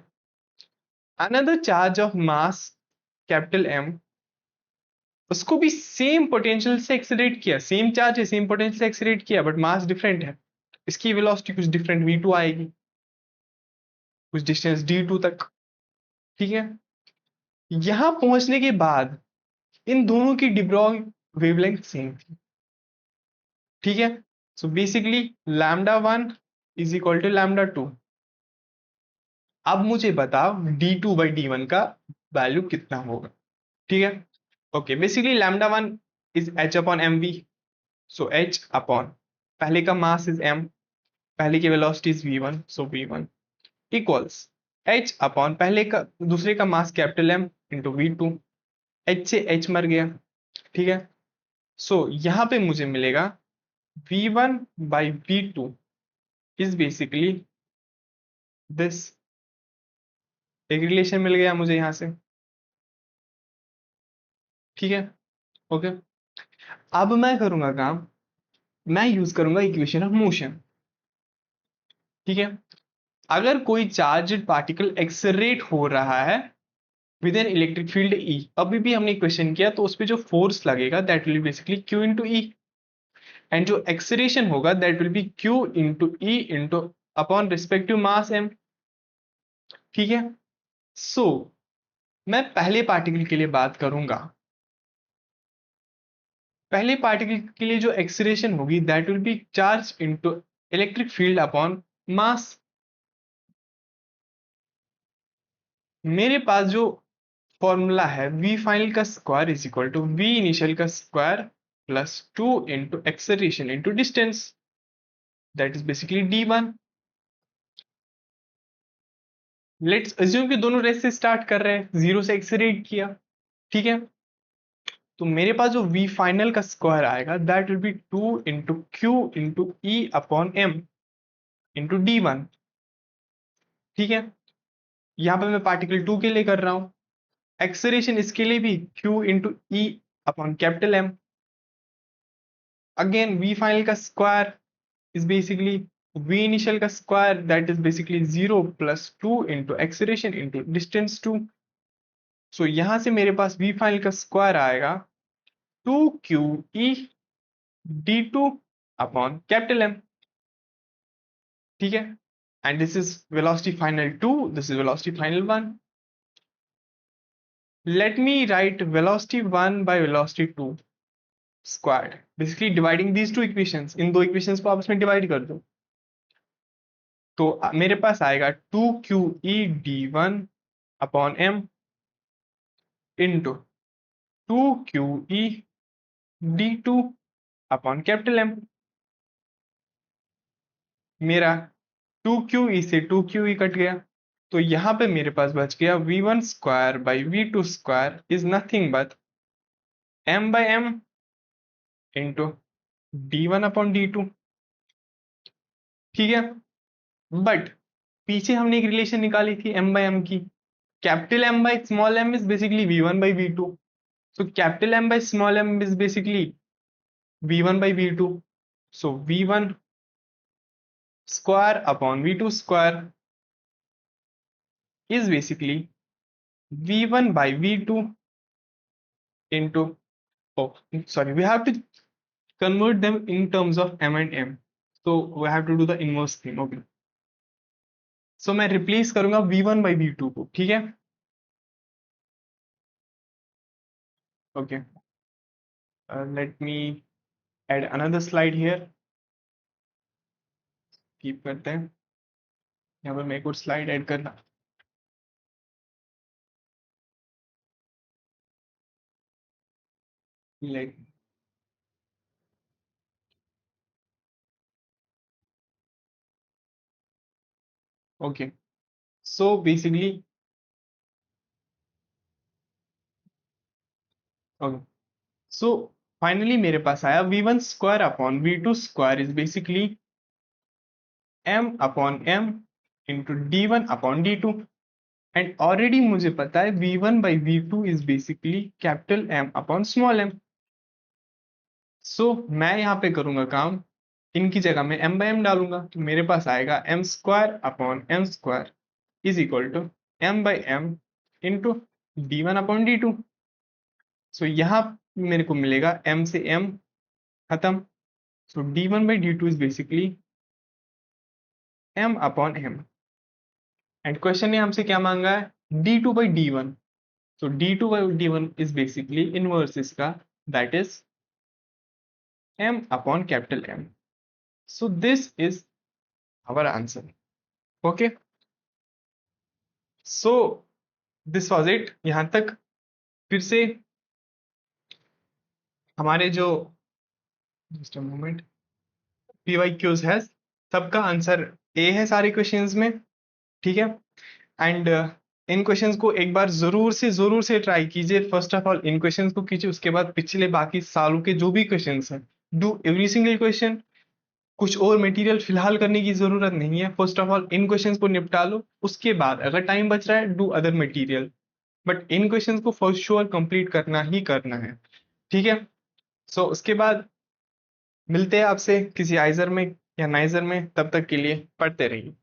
Another charge of mass capital M, उसको भी सेम पोटेंशियल से एक्सलेरेट किया, सेम चार्ज है, सेम पोटेंशियल से एक्सलेरेट किया, बट मास डिफरेंट है, इसकी वेलोसिटी कुछ डिफरेंट v2 आएगी, कुछ डिस्टेंस d2 तक, ठीक है। यहां पहुंचने के बाद इन दोनों की डिब्रॉग वेवलेंथ सेम थी, ठीक है। So basically λ1 is equal to λ2, अब मुझे बताओ d2/d1 का वैल्यू कितना होगा। ठीक है, okay, basically lambda one is h/mv, so h upon पहले का मास इज m, पहले की velocity is v1, so v1 equals h upon पहले का दूसरे का mass capital M into v2, h से h मर गया। ठीक है, सो यहाँ पे मुझे मिलेगा v1/v2 इज बेसिकली दिस, एक रिलेशन मिल गया मुझे यहाँ से। ठीक है, ओके, अब मैं करूंगा काम, मैं यूज करूंगा इक्वेशन ऑफ मोशन। ठीक है, अगर कोई चार्ज पार्टिकल एक्सेलरेट हो रहा है with an electric field E, अभी भी हमने क्वेश्चन किया तो उस पर जो फोर्स लगेगा that will basically Q into E, and जो एक्सेलरेशन होगा that will B Q into E into upon respective mass M। ठीक है, सो मैं पहले पार्टिकल के लिए बात करूंगा। पहले पार्टिकल के लिए जो एक्सेलरेशन होगी that will be charge into electric field upon mass. मेरे पास जो फॉर्मूला है वी फाइनल का square is equal to we initial का square plus 2 into acceleration into distance, that is basically d1। Let's assume कि दोनों race से start कर रहे हैं, जीरो से एक्सेलरेट किया। ठीक है, तो मेरे पास जो वी फाइनल का स्क्वायर आएगा that will be 2 into Q into E upon M into d1। ठीक है, यहां पर मैं पार्टिकल 2 के लिए कर रहा हूं, एक्सेलरेशन इसके लिए भी q into E upon capital M। Again V final का square is basically v initial का square that is basically 0 plus 2 into acceleration into distance 2। so यहां से मेरे पास v final का square आएगा 2q e d2 upon capital M। ठीक है, and this is velocity final 2, this is velocity final 1। let me write velocity 1 by velocity 2 squared, basically dividing these two equations, इन दो equations को आपस में divide कर दो, तो मेरे पास आएगा 2q e d1 upon m into 2q e d2 upon capital M। मेरा 2q e से 2q e कट गया, तो यहां पे मेरे पास बच गया v1 square by v2 square is nothing but m by m into d1 upon d2। ठीक है, बट पीछे हमने एक रिलेशन निकाली थी m बाई m की, capital M by small m is basically v1 by v2, so capital M by small m is basically v1 by v2, so v1 square upon v2 square is basically v1 by v2 into, oh sorry, we have to convert them in terms of m and m, so we have to do the inverse thing। okay, so मैं replace करूंगा v1 by v2 को। ठीक है, okay, let me add another slide here, keep करते हैं, यहाँ पर मैं एक और स्लाइड ऐड करना, let, okay, so basically, okay, so finally मेरे पास आया v1 square upon v2 square is basically m upon m into d1 upon d2, and already मुझे पता है v1 by v2 is basically capital M अपॉन small m। सो मैं यहाँ पे करूंगा काम, इनकी जगह में m बाई m डालूंगा, तो मेरे पास आएगा m square upon m square is equal to m by m into d1 upon d2। So यहाँ मेरे को मिलेगा m से m खत्म, सो d1 by d2 is basically m upon m, and question ने हमसे क्या मांगा है d2 by d1, so d2 by d1 is basically inverse इसका, that is m upon capital M। so this is our answer। okay, so this was it. यहाँ तक फिर से हमारे जो, जस्ट अ मोमेंट, PYQs है, सबका आंसर ए है सारे क्वेश्चंस में, ठीक है। एंड इन क्वेश्चंस को एक बार जरूर से ट्राई कीजिए। First of all in questions को कीजिए, उसके बाद पिछले बाकी सालों के जो भी क्वेश्चंस हैं, डू एवरी सिंगल क्वेश्चन। कुछ और मटेरियल फिलहाल करने की जरूरत नहीं है। First of all in questions को निपटा लो, उसके बाद अगर टाइम बच रहा है do other material, but in questions को फॉर श्योर कंप्लीट करना ही करना है, ठीक है। सो उसके बाद मिलते हैं आपसे किसी आइजर में या नाइजर में, तब तक के लिए पढ़ते रहिए।